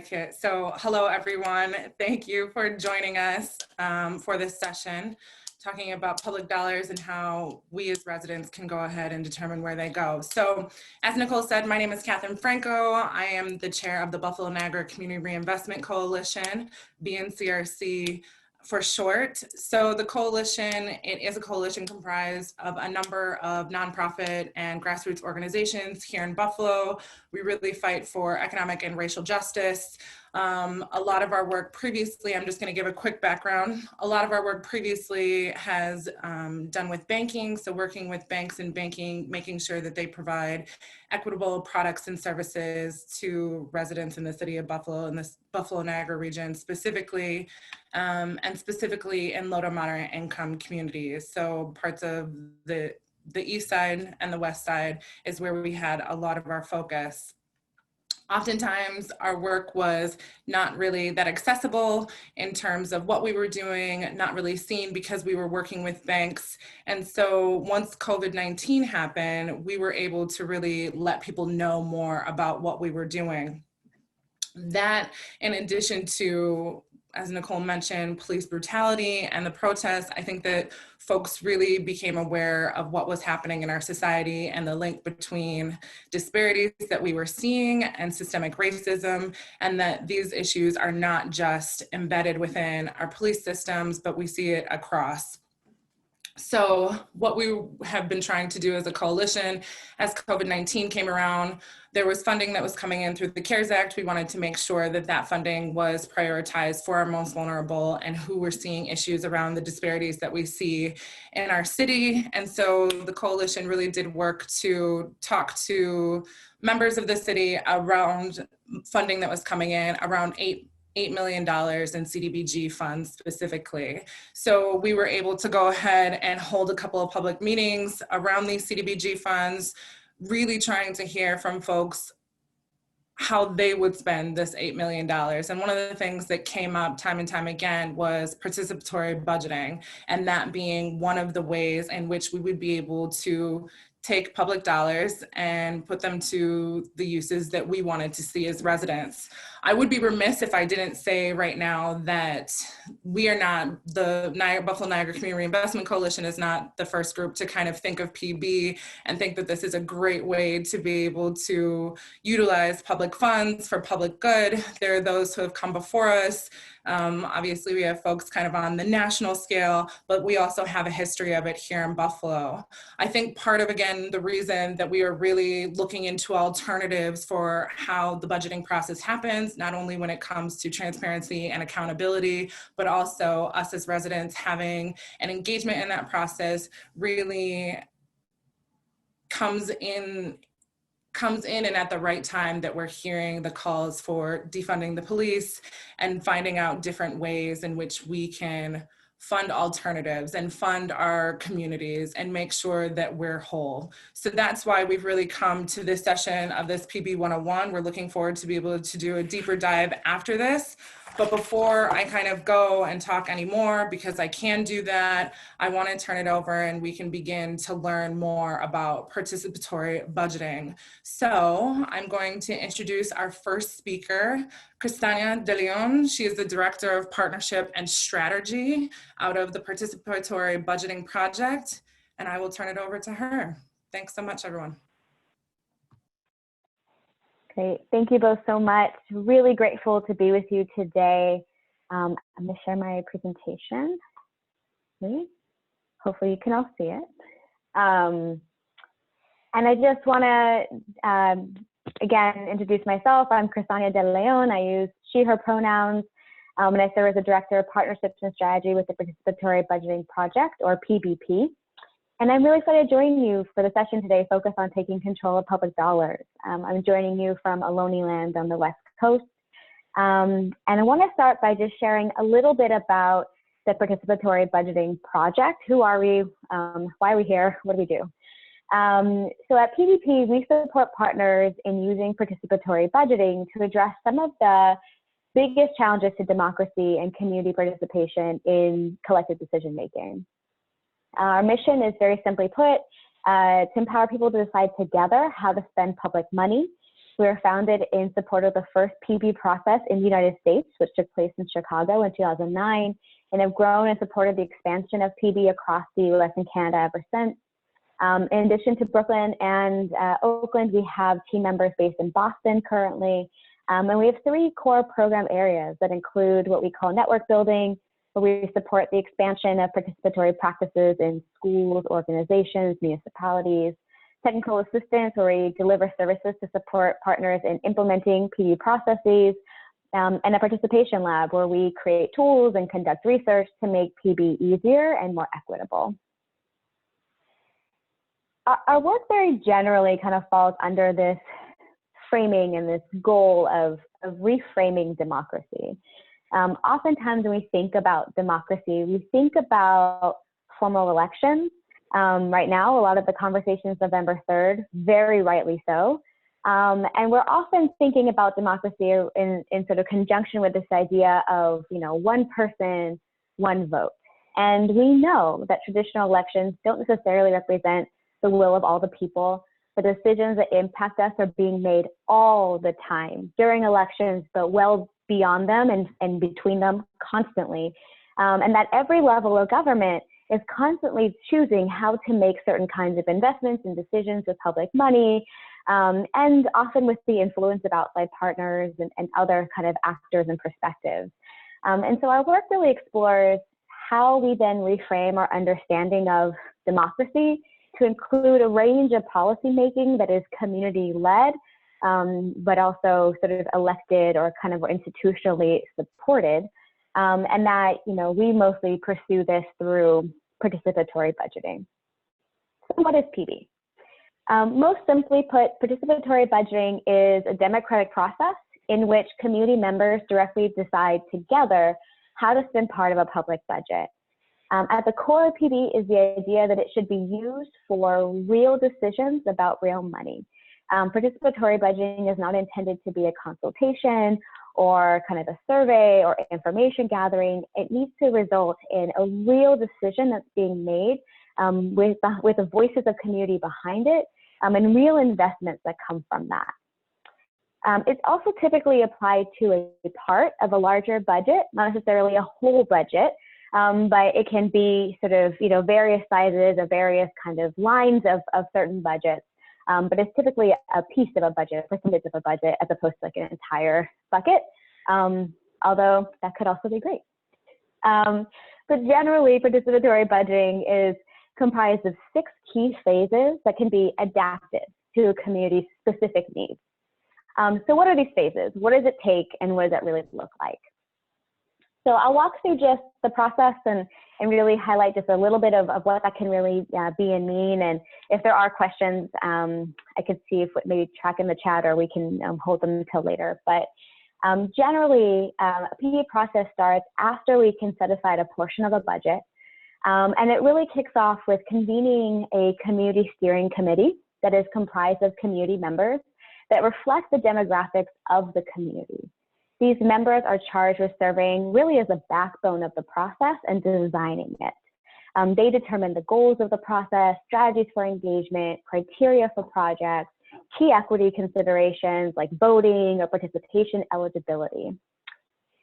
etiquette. So hello, everyone. Thank you for joining us for this session, talking about public dollars and how we as residents can go ahead and determine where they go. So as Nicole said, my name is Catherine Franco. I am the chair of the Buffalo Niagara Community Reinvestment Coalition, BNCRC for short. So the coalition, it is a coalition comprised of a number of nonprofit and grassroots organizations here in Buffalo. We really fight for economic and racial justice. A lot of our work previously, I'm just going to give a quick background. A lot of our work previously has done with banking, so working with banks and banking, making sure that they provide equitable products and services to residents in the city of Buffalo and the Buffalo Niagara region specifically, and specifically in low to moderate income communities. So parts of the east side and the west side is where we had a lot of our focus. Oftentimes our work was not really that accessible in terms of what we were doing, not really seen because we were working with banks. And so once COVID-19 happened, we were able to really let people know more about what we were doing. That, in addition to, as Nicole mentioned, police brutality and the protests, I think that folks really became aware of what was happening in our society and the link between disparities that we were seeing and systemic racism, and that these issues are not just embedded within our police systems, but we see it across. So what we have been trying to do as a coalition, as COVID-19 came around, there was funding that was coming in through the CARES Act. We wanted to make sure that that funding was prioritized for our most vulnerable and who were seeing issues around the disparities that we see in our city. And so the coalition really did work to talk to members of the city around funding that was coming in, around $8 million in CDBG funds specifically. So we were able to go ahead and hold a couple of public meetings around these CDBG funds, really trying to hear from folks how they would spend this $8 million. And one of the things that came up time and time again was participatory budgeting, and that being one of the ways in which we would be able to take public dollars and put them to the uses that we wanted to see as residents. I would be remiss if I didn't say right now that we are not, the Buffalo Niagara Community Reinvestment Coalition is not the first group to kind of think of PB and think that this is a great way to be able to utilize public funds for public good. There are those who have come before us. Obviously, we have folks kind of on the national scale, but we also have a history of it here in Buffalo. I think part of, again, the reason that we are really looking into alternatives for how the budgeting process happens, not only when it comes to transparency and accountability, but also us as residents having an engagement in that process really comes in and at the right time that we're hearing the calls for defunding the police and finding out different ways in which we can fund alternatives and fund our communities and make sure that we're whole. So that's why we've really come to this session of this PB 101. We're looking forward to be able to do a deeper dive after this. But before I kind of go and talk anymore, because I can do that, I want to turn it over and we can begin to learn more about participatory budgeting. So I'm going to introduce our first speaker, Cristania De Leon. She is the Director of Partnership and Strategy out of the Participatory Budgeting Project, and I will turn it over to her. Thanks so much, everyone. Great. Thank you both so much. Really grateful to be with you today. I'm going to share my presentation. Hopefully you can all see it. And I just want to, again, introduce myself. I'm Cristania De Leon. I use she, her pronouns, and I serve as the Director of Partnerships and Strategy with the Participatory Budgeting Project, or PBP. And I'm really excited to join you for the session today focused on taking control of public dollars. I'm joining you from Ohlone Land on the West Coast. And I want to start by just sharing a little bit about the Participatory Budgeting Project. Who are we? Why are we here? What do we do? So at PBP, we support partners in using participatory budgeting to address some of the biggest challenges to democracy and community participation in collective decision making. Our mission is, very simply put, to empower people to decide together how to spend public money We were founded in support of the first PB process in the United States, which took place in Chicago in 2009, and have grown in support of the expansion of PB across the US and Canada ever since. In addition to Brooklyn and Oakland, we have team members based in Boston currently. And we have 3 core program areas that include what we call network building, where we support the expansion of participatory practices in schools, organizations, municipalities; technical assistance, where we deliver services to support partners in implementing PB processes; and a participation lab, where we create tools and conduct research to make PB easier and more equitable. Our work very generally kind of falls under this framing and this goal of reframing democracy. Oftentimes when we think about democracy, we think about formal elections. Right now, a lot of the conversations November 3rd, very rightly so. And we're often thinking about democracy in sort of conjunction with this idea of, one person, one vote. And we know that traditional elections don't necessarily represent the will of all the people. The decisions that impact us are being made all the time during elections, but well beyond them and between them constantly. And that every level of government is constantly choosing how to make certain kinds of investments and decisions with public money, and often with the influence of outside partners and other kind of actors and perspectives. And so our work really explores how we then reframe our understanding of democracy to include a range of policymaking that is community-led, but also sort of elected or kind of institutionally supported. And that, we mostly pursue this through participatory budgeting. So what is PB? Most simply put, participatory budgeting is a democratic process in which community members directly decide together how to spend part of a public budget. At the core of PB is the idea that it should be used for real decisions about real money. Participatory budgeting is not intended to be a consultation or kind of a survey or information gathering. It needs to result in a real decision that's being made with the voices of community behind it, and real investments that come from that. It's also typically applied to a part of a larger budget, not necessarily a whole budget, but it can be sort of, various sizes of various kind of lines of certain budgets. But it's typically a piece of a budget, a percentage of a budget, as opposed to like an entire bucket, although that could also be great. But generally, participatory budgeting is comprised of 6 key phases that can be adapted to a community's specific needs. So what are these phases? What does it take, and what does that really look like? So I'll walk through just the process and really highlight just a little bit of what that can really be and mean. And if there are questions, I could see if maybe track in the chat, or we can hold them until later. But generally, a PB process starts after we can set aside a portion of a budget. And it really kicks off with convening a community steering committee that is comprised of community members that reflect the demographics of the community. These members are charged with serving really as a backbone of the process and designing it. They determine the goals of the process, strategies for engagement, criteria for projects, key equity considerations like voting or participation eligibility.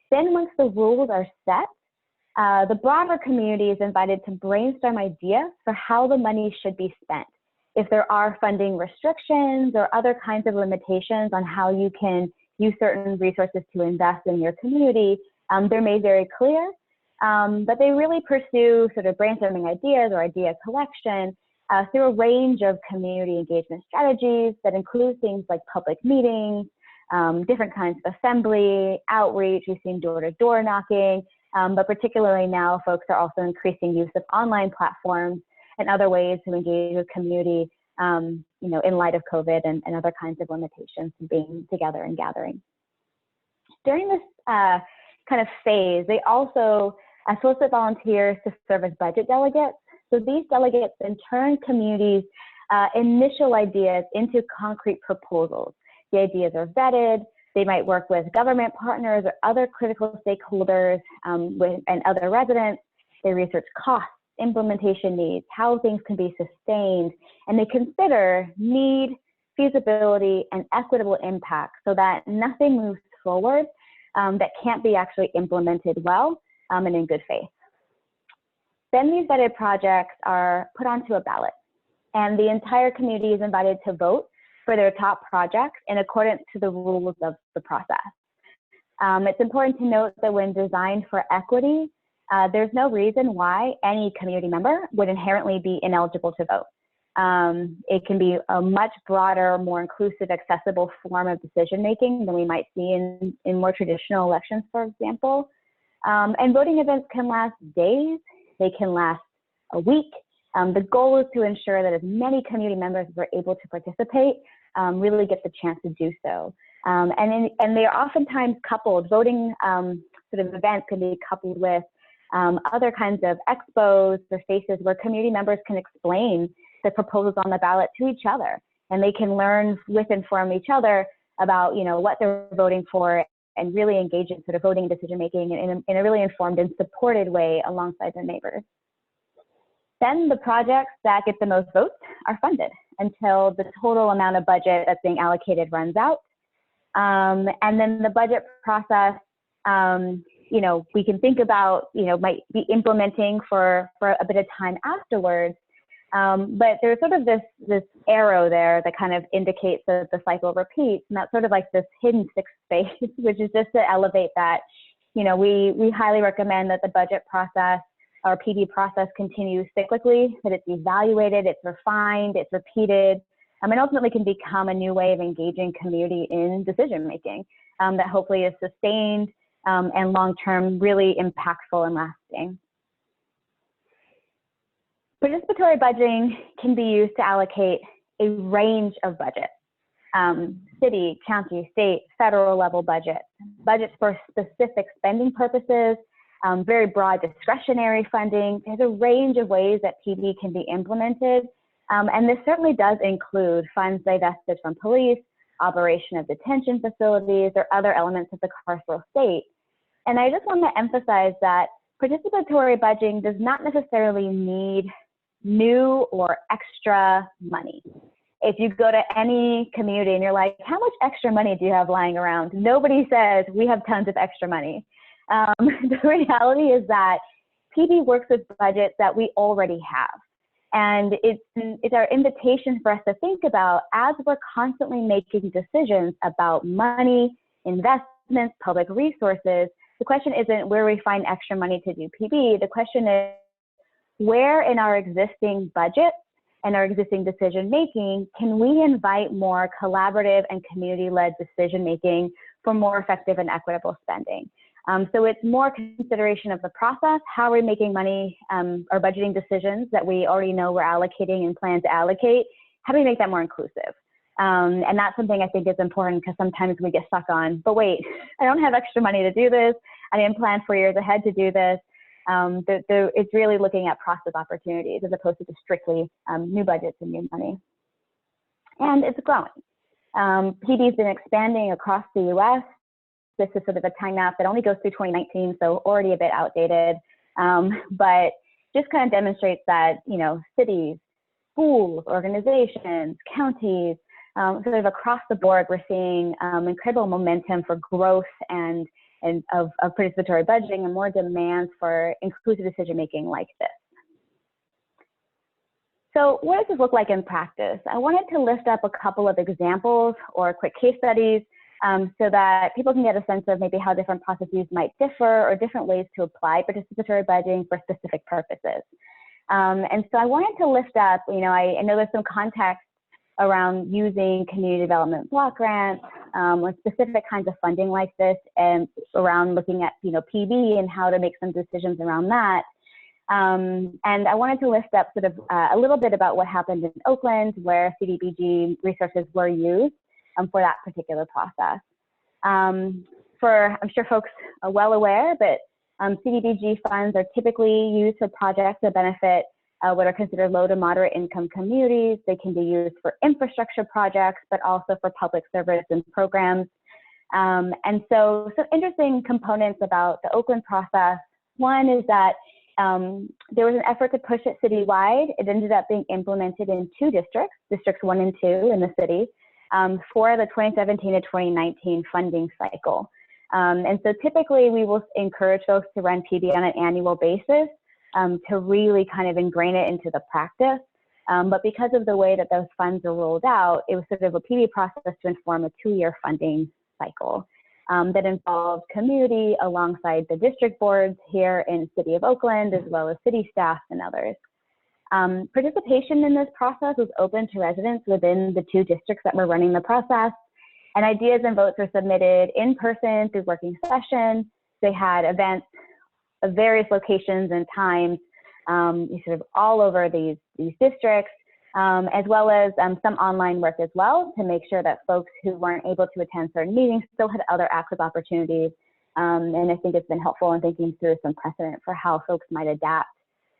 Then once the rules are set, the broader community is invited to brainstorm ideas for how the money should be spent. If there are funding restrictions or other kinds of limitations on how you can use certain resources to invest in your community, they're made very clear, but they really pursue sort of brainstorming ideas or idea collection through a range of community engagement strategies that include things like public meetings, different kinds of assembly, outreach. We've seen door-to-door knocking, but particularly now folks are also increasing use of online platforms and other ways to engage with community, in light of COVID and other kinds of limitations to being together and gathering. During this kind of phase, they also solicit volunteers to serve as budget delegates. So these delegates then turn communities' initial ideas into concrete proposals. The ideas are vetted. They might work with government partners or other critical stakeholders and other residents. They research costs, implementation needs, how things can be sustained, and they consider need, feasibility, and equitable impact so that nothing moves forward that can't be actually implemented well and in good faith. Then these vetted projects are put onto a ballot, and the entire community is invited to vote for their top projects in accordance to the rules of the process. It's important to note that when designed for equity, there's no reason why any community member would inherently be ineligible to vote. It can be a much broader, more inclusive, accessible form of decision-making than we might see in more traditional elections, for example. And voting events can last days, they can last a week. The goal is to ensure that as many community members as are able to participate really get the chance to do so. And they are oftentimes coupled. Voting sort of events can be coupled with other kinds of expos or spaces where community members can explain the proposals on the ballot to each other, and they can learn with and from each other about what they're voting for, and really engage in sort of voting decision making in a really informed and supported way alongside their neighbors. Then the projects that get the most votes are funded until the total amount of budget that's being allocated runs out. And then the budget process, we can think about, might be implementing for a bit of time afterwards. But there's sort of this arrow there that kind of indicates that the cycle repeats, and that's sort of like this hidden sixth space, which is just to elevate that, we highly recommend that the budget process or PD process continues cyclically, that it's evaluated, it's refined, it's repeated, and ultimately can become a new way of engaging community in decision making that hopefully is sustained and long-term really impactful and lasting. Participatory budgeting can be used to allocate a range of budgets, city, county, state, federal level budgets for specific spending purposes, very broad discretionary funding. There's a range of ways that PD can be implemented, and this certainly does include funds divested from police, operation of detention facilities, or other elements of the carceral state. And I just want to emphasize that participatory budgeting does not necessarily need new or extra money. If you go to any community and you're like, how much extra money do you have lying around? Nobody says, we have tons of extra money. The reality is that PD works with budgets that we already have. And it's our invitation for us to think about, as we're constantly making decisions about money, investments, public resources, the question isn't where we find extra money to do PD. The question is, where in our existing budget and our existing decision-making can we invite more collaborative and community-led decision-making for more effective and equitable spending? So it's more consideration of the process, how we're making money or budgeting decisions that we already know we're allocating and plan to allocate. How do we make that more inclusive? And that's something I think is important, because sometimes we get stuck on, but wait, I don't have extra money to do this. I didn't plan 4 years ahead to do this. It's really looking at process opportunities as opposed to just strictly new budgets and new money. And it's growing. PD has been expanding across the US. This is sort of a time map that only goes through 2019, so already a bit outdated, but just kind of demonstrates that, cities, schools, organizations, counties, sort of across the board, we're seeing incredible momentum for growth and of participatory budgeting and more demands for inclusive decision-making like this. So what does this look like in practice? I wanted to lift up a couple of examples or quick case studies so that people can get a sense of maybe how different processes might differ or different ways to apply participatory budgeting for specific purposes. And so I wanted to lift up, I know there's some context around using community development block grants with specific kinds of funding like this, and around looking at PB and how to make some decisions around that. And I wanted to lift up sort of a little bit about what happened in Oakland, where CDBG resources were used for that particular process. I'm sure folks are well aware, but CDBG funds are typically used for projects that benefit what are considered low to moderate income communities. They can be used for infrastructure projects, but also for public service and programs. And so some interesting components about the Oakland process. One is that there was an effort to push it citywide. It ended up being implemented in 2 districts, districts 1 and 2 in the city. for the 2017 to 2019 funding cycle. And so typically we will encourage folks to run PD on an annual basis to really kind of ingrain it into the practice. But because of the way that those funds are rolled out, it was sort of a PD process to inform a 2-year funding cycle that involved community alongside the district boards here in the city of Oakland, as well as city staff and others. Participation in this process was open to residents within the 2 districts that were running the process, and ideas and votes were submitted in person through working sessions. They had events of various locations and times, sort of all over these districts, as well as some online work as well to make sure that folks who weren't able to attend certain meetings still had other access opportunities. And I think it's been helpful in thinking through some precedent for how folks might adapt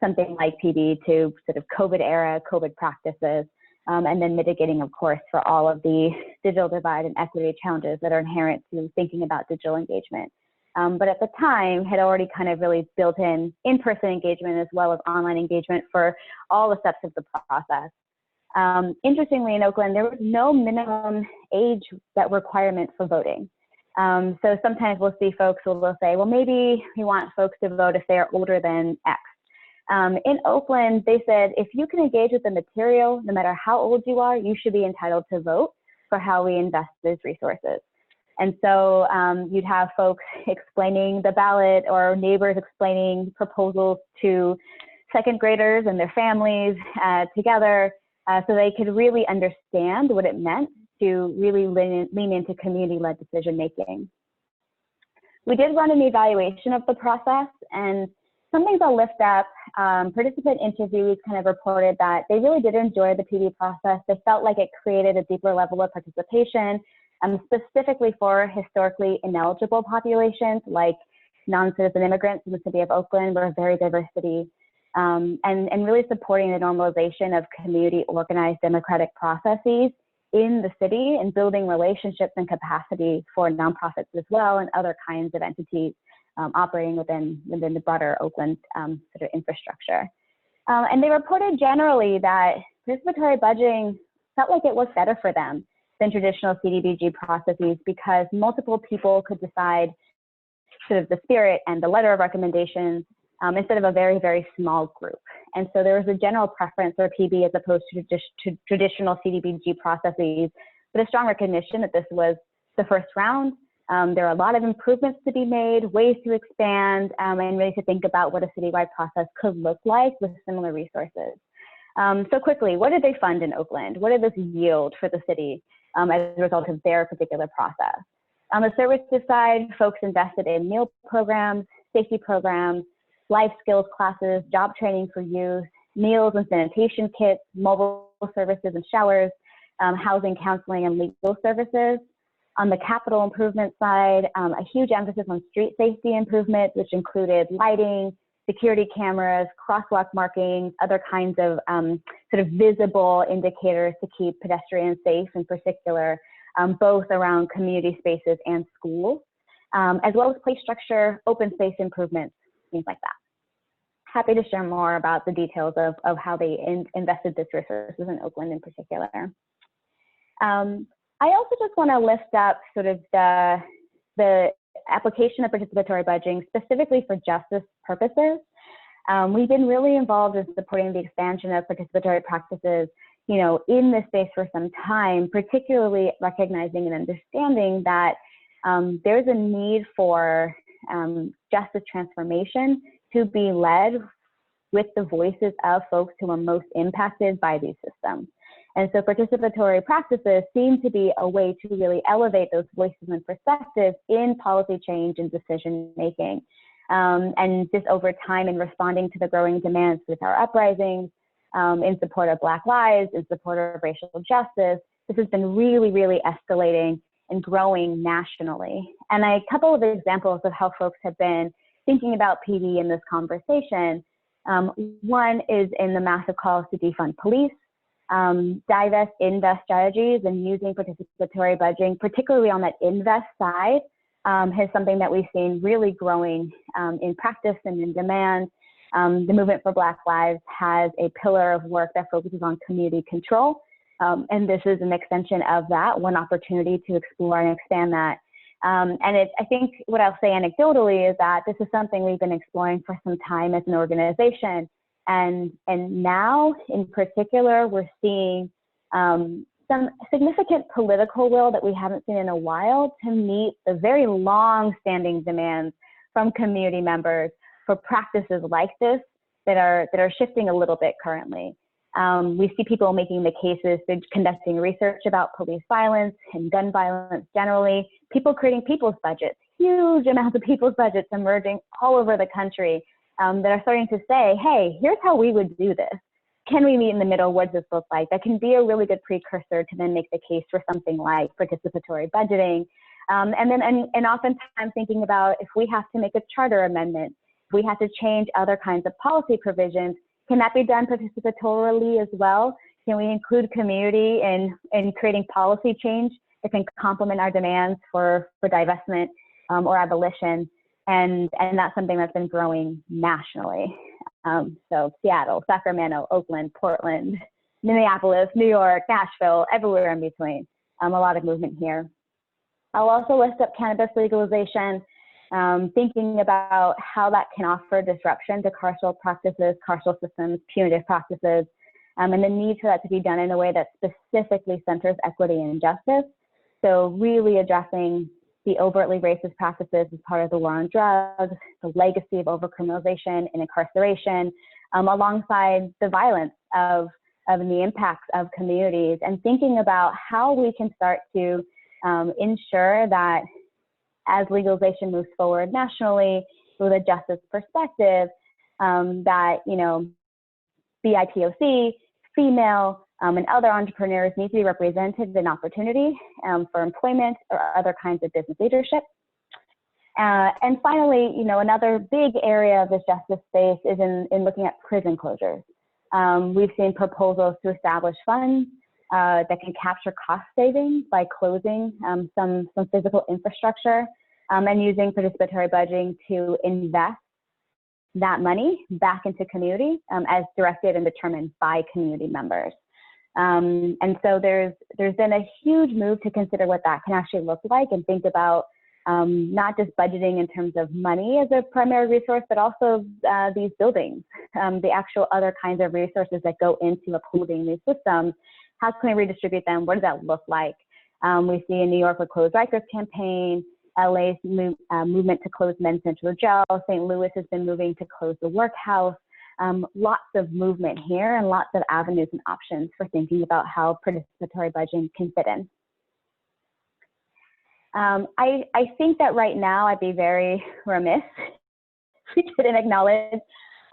something like PD to sort of COVID era, COVID practices, and then mitigating, of course, for all of the digital divide and equity challenges that are inherent to thinking about digital engagement. But at the time had already kind of really built in-person engagement as well as online engagement for all the steps of the process. Interestingly, in Oakland, there was no minimum age requirement for voting. So sometimes we'll see folks who will say, well, maybe we want folks to vote if they are older than X. In Oakland, they said, if you can engage with the material, no matter how old you are, you should be entitled to vote for how we invest those resources. And so you'd have folks explaining the ballot or neighbors explaining proposals to second graders and their families together so they could really understand what it meant to really lean into community-led decision making. We did run an evaluation of the process, and some things I'll lift up. Participant interviews kind of reported that they really did enjoy the PD process. They felt like it created a deeper level of participation, specifically for historically ineligible populations like non-citizen immigrants in the city of Oakland. We're a very diverse city, and really supporting the normalization of community organized democratic processes in the city and building relationships and capacity for nonprofits as well and other kinds of entities operating within the broader Oakland sort of infrastructure. And they reported generally that participatory budgeting felt like it worked better for them than traditional CDBG processes because multiple people could decide sort of the spirit and the letter of recommendations instead of a very, very small group. And so there was a general preference for PB as opposed to traditional CDBG processes, but a strong recognition that this was the first round. There are a lot of improvements to be made, ways to expand, and really to think about what a citywide process could look like with similar resources. So quickly, what did they fund in Oakland? What did this yield for the city as a result of their particular process? On the services side, folks invested in meal programs, safety programs, life skills classes, job training for youth, meals and sanitation kits, mobile services and showers, housing, counseling, and legal services. On the capital improvement side, a huge emphasis on street safety improvements, which included lighting, security cameras, crosswalk markings, other kinds of sort of visible indicators to keep pedestrians safe in particular, both around community spaces and schools, as well as place structure, open space improvements, things like that. Happy to share more about the details of how they invested this resources in Oakland in particular. I also just want to lift up sort of the application of participatory budgeting specifically for justice purposes. We've been really involved in supporting the expansion of participatory practices, in this space for some time, particularly recognizing and understanding that there's a need for justice transformation to be led with the voices of folks who are most impacted by these systems. And so participatory practices seem to be a way to really elevate those voices and perspectives in policy change and decision making. And just over time in responding to the growing demands with our uprisings, in support of Black lives, in support of racial justice, this has been really, really escalating and growing nationally. And a couple of examples of how folks have been thinking about PD in this conversation. One is in the massive calls to defund police, divest, invest strategies, and using participatory budgeting, particularly on that invest side, is something that we've seen really growing in practice and in demand. The Movement for Black Lives has a pillar of work that focuses on community control, And this is an extension of that, one opportunity to explore and expand that. I think what I'll say anecdotally is that this is something we've been exploring for some time as an organization. And now, in particular, we're seeing some significant political will that we haven't seen in a while to meet the very long-standing demands from community members for practices like this that are shifting a little bit currently. We see people making the cases, they're conducting research about police violence and gun violence generally, people creating people's budgets, huge amounts of people's budgets emerging all over the country that are starting to say, hey, here's how we would do this. Can we meet in the middle? What does this look like? That can be a really good precursor to then make the case for something like participatory budgeting. And oftentimes thinking about if we have to make a charter amendment, if we have to change other kinds of policy provisions, can that be done participatorily as well? Can we include community in creating policy change that can complement our demands for divestment or abolition? And that's something that's been growing nationally. So Seattle, Sacramento, Oakland, Portland, Minneapolis, New York, Nashville, everywhere in between. A lot of movement here. I'll also list up cannabis legalization, thinking about how that can offer disruption to carceral practices, carceral systems, punitive practices, and the need for that to be done in a way that specifically centers equity and justice. So really addressing the overtly racist practices as part of the war on drugs, the legacy of overcriminalization and incarceration, alongside the violence of the impacts of communities, and thinking about how we can start to ensure that as legalization moves forward nationally with a justice perspective, that, you know, BIPOC, female, and other entrepreneurs need to be represented in opportunity for employment or other kinds of business leadership. And finally, you know, another big area of this justice space is in looking at prison closures. We've seen proposals to establish funds that can capture cost savings by closing some physical infrastructure and using participatory budgeting to invest that money back into community as directed and determined by community members. And so there's been a huge move to consider what that can actually look like and think about not just budgeting in terms of money as a primary resource, but also these buildings, the actual other kinds of resources that go into upholding these systems. How can we redistribute them? What does that look like? We see in New York a Close Rikers campaign, LA's movement to close Men's Central Jail, St. Louis has been moving to close the workhouse. Lots of movement here and lots of avenues and options for thinking about how participatory budgeting can fit in. I think that right now I'd be very remiss if we didn't acknowledge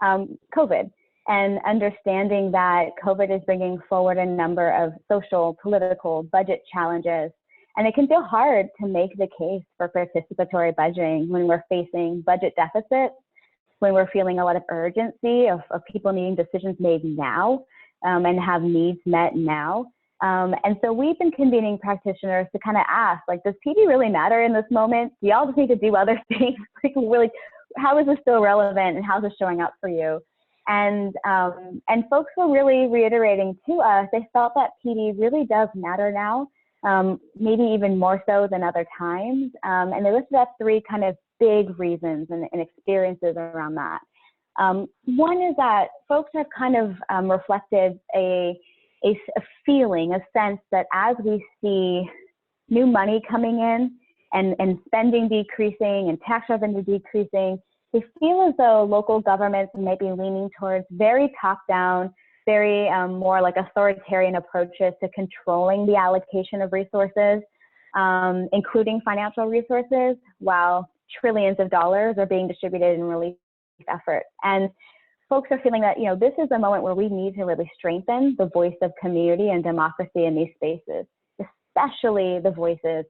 COVID and understanding that COVID is bringing forward a number of social, political, budget challenges. And it can feel hard to make the case for participatory budgeting when we're facing budget deficits, when we're feeling a lot of urgency of people needing decisions made now and have needs met now. And so we've been convening practitioners to kind of ask, like, does PD really matter in this moment? Do y'all just need to do other things? Like, really, how is this still relevant and how's this showing up for you? And folks were really reiterating to us, they felt that PD really does matter now, maybe even more so than other times. And they listed up three kind of big reasons and experiences around that. One is that folks have kind of reflected a feeling, a sense that as we see new money coming in and spending decreasing and tax revenue decreasing, they feel as though local governments may be leaning towards very top-down, very more like authoritarian approaches to controlling the allocation of resources, including financial resources, while trillions of dollars are being distributed in relief efforts. And folks are feeling that, you know, this is a moment where we need to really strengthen the voice of community and democracy in these spaces, especially the voices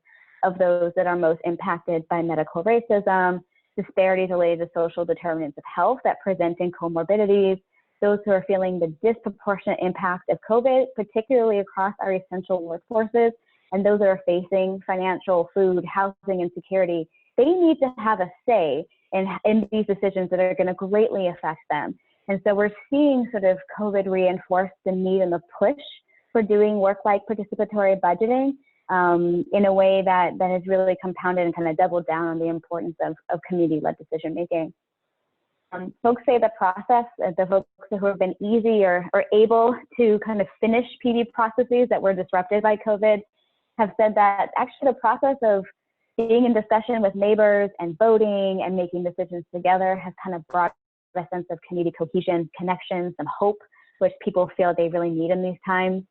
of those that are most impacted by medical racism, disparities related to social determinants of health that present in comorbidities, those who are feeling the disproportionate impact of COVID, particularly across our essential workforces, and those that are facing financial, food, housing insecurity. They need to have a say in these decisions that are going to greatly affect them. And so we're seeing sort of COVID reinforce the need and the push for doing work like participatory budgeting in a way that has really compounded and kind of doubled down on the importance of community-led decision making. Folks say the process, the folks who have been easy or able to kind of finish PD processes that were disrupted by COVID have said that actually the process of being in discussion with neighbors and voting and making decisions together has kind of brought a sense of community cohesion, connection, some hope, which people feel they really need in these times.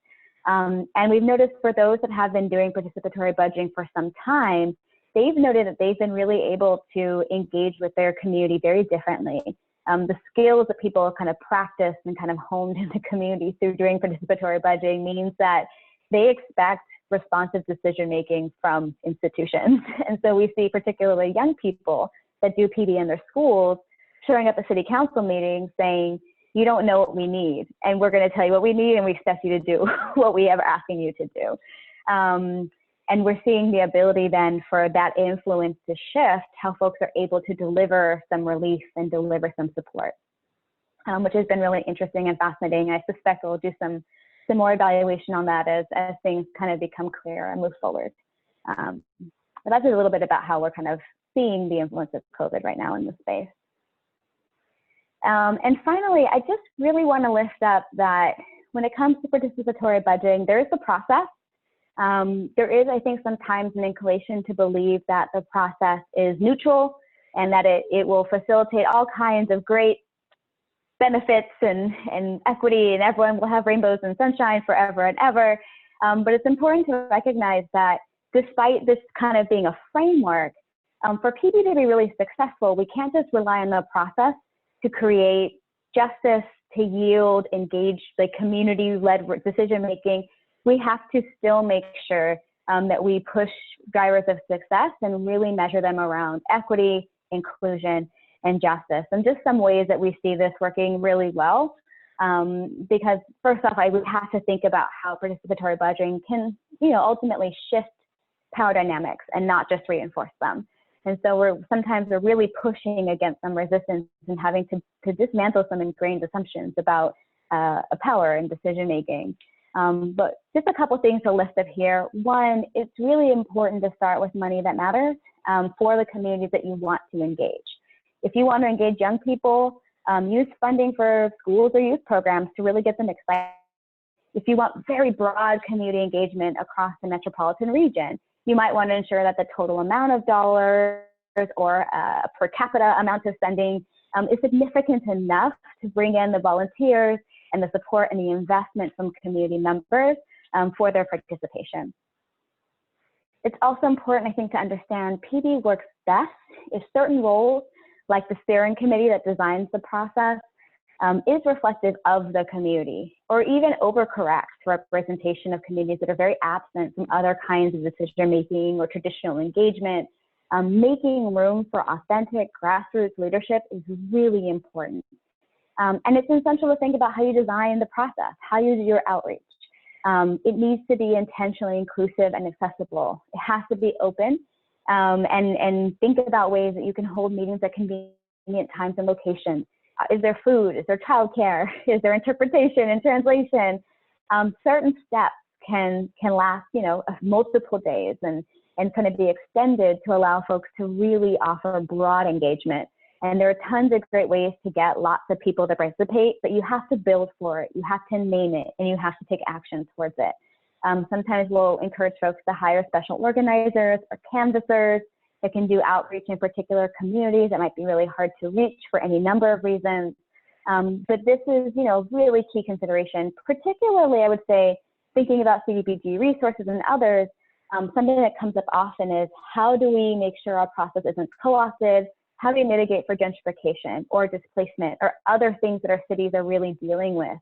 And we've noticed for those that have been doing participatory budgeting for some time, they've noted that they've been really able to engage with their community very differently. The skills that people kind of practiced and kind of honed in the community through doing participatory budgeting means that they expect responsive decision-making from institutions. And so we see particularly young people that do PD in their schools showing up at city council meetings saying, you don't know what we need, and we're going to tell you what we need, and we expect you to do what we are asking you to do. And we're seeing the ability then for that influence to shift how folks are able to deliver some relief and deliver some support, which has been really interesting and fascinating. I suspect we'll do some more evaluation on that as things kind of become clear and move forward. But that's a little bit about how we're kind of seeing the influence of COVID right now in this space. And finally, I just really want to lift up that when it comes to participatory budgeting, there is a process. There is, I think, sometimes an inclination to believe that the process is neutral and that it will facilitate all kinds of great benefits and equity, and everyone will have rainbows and sunshine forever and ever. But it's important to recognize that despite this kind of being a framework, for PD to be really successful, we can't just rely on the process to create justice, to yield, engage, like community-led decision-making. We have to still make sure that we push drivers of success and really measure them around equity, inclusion, and justice. And just some ways that we see this working really well, because first off, I would have to think about how participatory budgeting can, ultimately shift power dynamics and not just reinforce them. And so sometimes we're really pushing against some resistance and having to dismantle some ingrained assumptions about power and decision making. But just a couple things to lift up here. One, it's really important to start with money that matters for the communities that you want to engage. If you want to engage young people, use funding for schools or youth programs to really get them excited. If you want very broad community engagement across the metropolitan region, you might want to ensure that the total amount of dollars or per capita amount of spending is significant enough to bring in the volunteers and the support and the investment from community members for their participation. It's also important, I think, to understand PD works best if certain roles, like the steering committee that designs the process, is reflective of the community, or even overcorrects representation of communities that are very absent from other kinds of decision-making or traditional engagement. Making room for authentic grassroots leadership is really important. And it's essential to think about how you design the process, how you do your outreach. It needs to be intentionally inclusive and accessible. It has to be open, and think about ways that you can hold meetings at convenient times and locations. Is there food? Is there childcare? Is there interpretation and translation? Certain steps can last, multiple days and kind of be extended to allow folks to really offer broad engagement. And there are tons of great ways to get lots of people to participate, but you have to build for it. You have to name it, and you have to take action towards it. Sometimes we'll encourage folks to hire special organizers or canvassers that can do outreach in particular communities that might be really hard to reach for any number of reasons. But this is, really key consideration, particularly I would say, thinking about CDBG resources and others. Something that comes up often is how do we make sure our process isn't co-opted? How do we mitigate for gentrification or displacement or other things that our cities are really dealing with?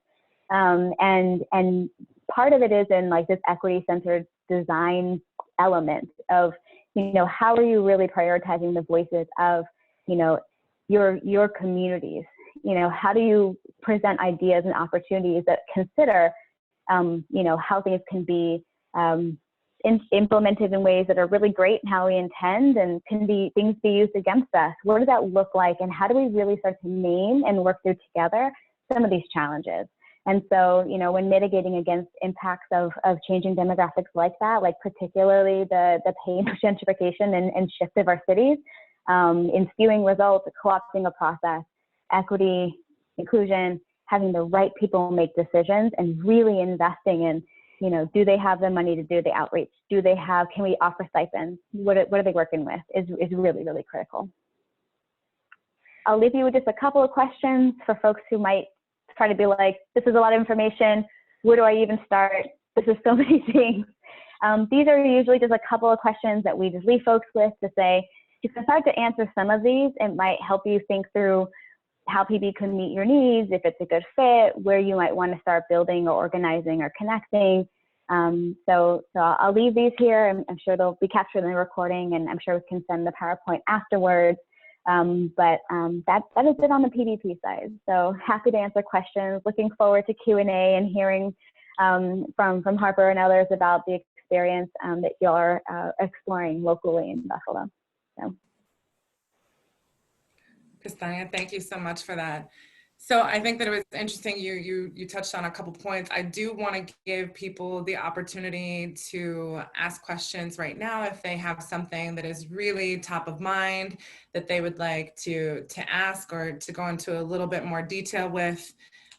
And part of it is in like this equity-centered design element of, how are you really prioritizing the voices of, your communities? How do you present ideas and opportunities that consider, how things can be implemented in ways that are really great and how we intend, and can be things be used against us? What does that look like? And how do we really start to name and work through together some of these challenges? And so, when mitigating against impacts of changing demographics like that, like particularly the pain of gentrification and shift of our cities, in skewing results, co-opting a process, equity, inclusion, having the right people make decisions, and really investing in, do they have the money to do the outreach? Can we offer stipends? What are they working with is really, really critical. I'll leave you with just a couple of questions for folks who might try to be like, this is a lot of information. Where do I even start? This is so many things. These are usually just a couple of questions that we just leave folks with to say, if you can start to answer some of these, it might help you think through how PB can meet your needs, if it's a good fit, where you might want to start building or organizing or connecting. So I'll leave these here. I'm sure they'll be captured in the recording, and I'm sure we can send the PowerPoint afterwards. But that is it on the PDP side. So happy to answer questions. Looking forward to Q&A and hearing from Harper and others about the experience that you're exploring locally in Buffalo. So. Castania, thank you so much for that. So I think that it was interesting, you touched on a couple points. I do want to give people the opportunity to ask questions right now if they have something that is really top of mind that they would like to ask or to go into a little bit more detail with.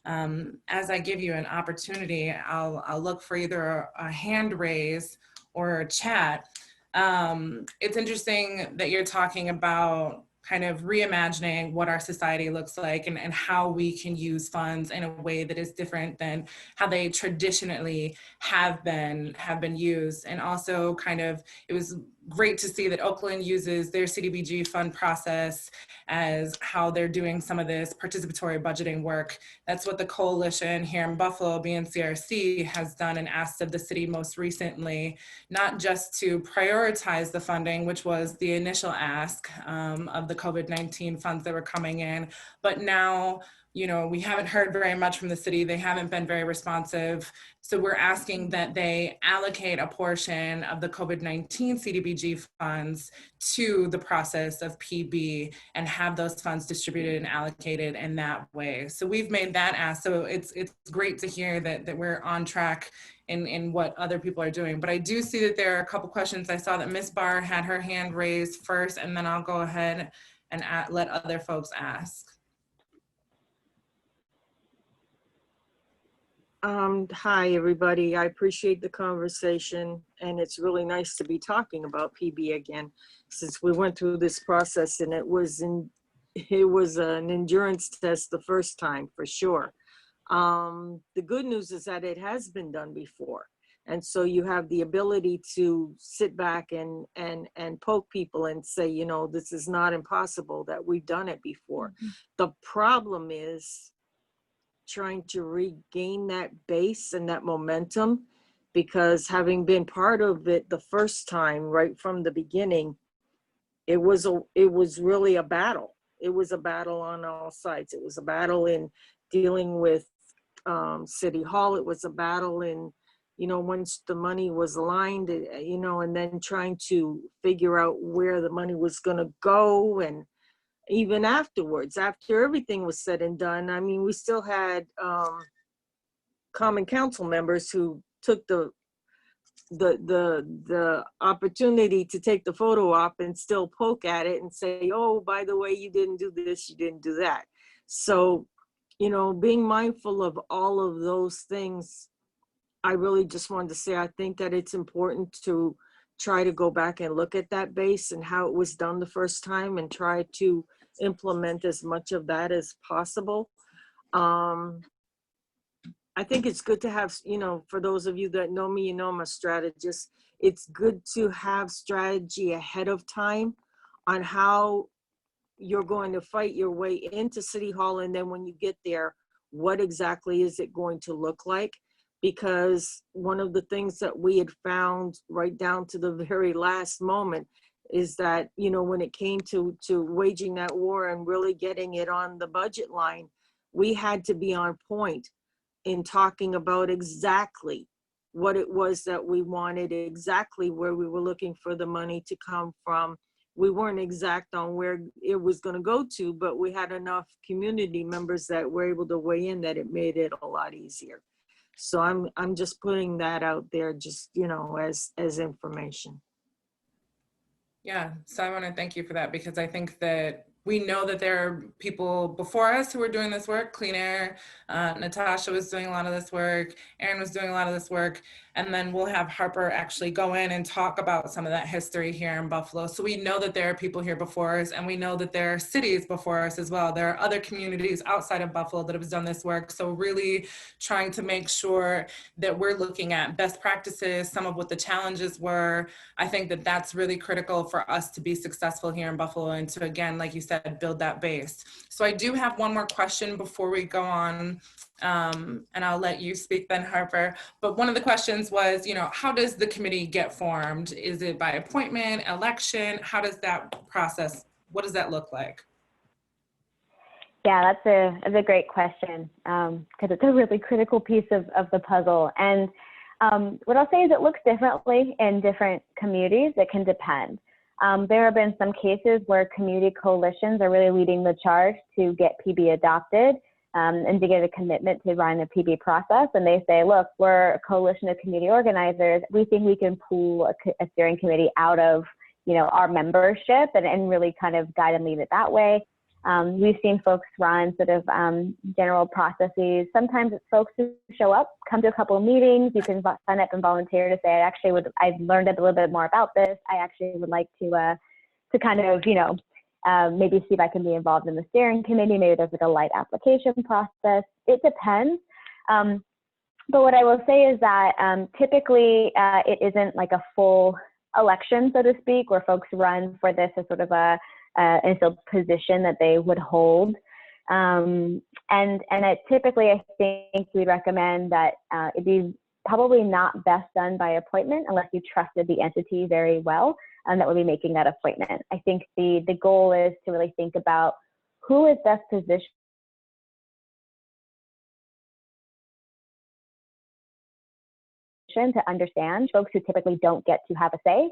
As I give you an opportunity, I'll look for either a hand raise or a chat. It's interesting that you're talking about kind of reimagining what our society looks like and how we can use funds in a way that is different than how they traditionally have been used. And also kind of, it was great to see that Oakland uses their CDBG fund process as how they're doing some of this participatory budgeting work. That's what the coalition here in Buffalo, BNCRC, has done and asked of the city most recently, not just to prioritize the funding, which was the initial ask of the COVID-19 funds that were coming in, but now, we haven't heard very much from the city. They haven't been very responsive. So we're asking that they allocate a portion of the COVID-19 CDBG funds to the process of PB and have those funds distributed and allocated in that way. So we've made that ask. So it's great to hear that we're on track in what other people are doing. But I do see that there are a couple questions. I saw that Ms. Barr had her hand raised first, and then I'll go ahead and let other folks ask. Hi, everybody. I appreciate the conversation, and it's really nice to be talking about PB again, since we went through this process, and it was an endurance test the first time, for sure. The good news is that it has been done before, and so you have the ability to sit back and poke people and say, this is not impossible, that we've done it before. Mm-hmm. The problem is trying to regain that base and that momentum, because having been part of it the first time, right from the beginning, it was really a battle. It was a battle on all sides. It was a battle in dealing with City Hall. It was a battle in, once the money was aligned, and then trying to figure out where the money was going to go. And even afterwards, after everything was said and done, I mean, we still had common council members who took the opportunity to take the photo op and still poke at it and say, oh, by the way, you didn't do this, you didn't do that. So, being mindful of all of those things, I really just wanted to say, I think that it's important to try to go back and look at that base and how it was done the first time and try to implement as much of that as possible. I think it's good to have, for those of you that know me, I'm a strategist. It's good to have strategy ahead of time on how you're going to fight your way into City Hall. And then when you get there, what exactly is it going to look like? Because one of the things that we had found right down to the very last moment is that, when it came to waging that war and really getting it on the budget line, we had to be on point in talking about exactly what it was that we wanted, exactly where we were looking for the money to come from, we weren't exact on where it was going to go to, but we had enough community members that were able to weigh in that it made it a lot easier. So I'm just putting that out there, just, you know, as information. Yeah, so I want to thank you for that, because I think that we know that there are people before us who are doing this work. Clean Air, Natasha was doing a lot of this work, Erin was doing a lot of this work, and then we'll have Harper actually go in and talk about some of that history here in Buffalo. So we know that there are people here before us, and we know that there are cities before us as well. There are other communities outside of Buffalo that have done this work. So really trying to make sure that we're looking at best practices, some of what the challenges were. I think that that's really critical for us to be successful here in Buffalo, and to, again, like you said, build that base. So I do have one more question before we go on, and I'll let you speak then, Harper. But one of the questions was, you know, how does the committee get formed? Is it by appointment, election? How does that process, what does that look like? Yeah, that's a great question, because it's a really critical piece of the puzzle. And what I'll say is it looks differently in different communities. It can depend. There have been some cases where community coalitions are really leading the charge to get PB adopted, and to get a commitment to run the PB process. And they say, look, we're a coalition of community organizers. We think we can pull a steering committee out of, you know, our membership and really kind of guide and lead it that way. We've seen folks run sort of general processes. Sometimes it's folks who show up, come to a couple of meetings. You can sign up and volunteer to say, I've learned a little bit more about this. I actually would like to kind of, you know, maybe see if I can be involved in the steering committee. Maybe there's like a light application process. It depends. But what I will say is that typically it isn't like a full election, so to speak, where folks run for this as sort of it's a position that they would hold. And typically, I think we recommend that it be probably not best done by appointment unless you trusted the entity very well, and that would be making that appointment. I think the goal is to really think about who is best positioned to understand folks who typically don't get to have a say.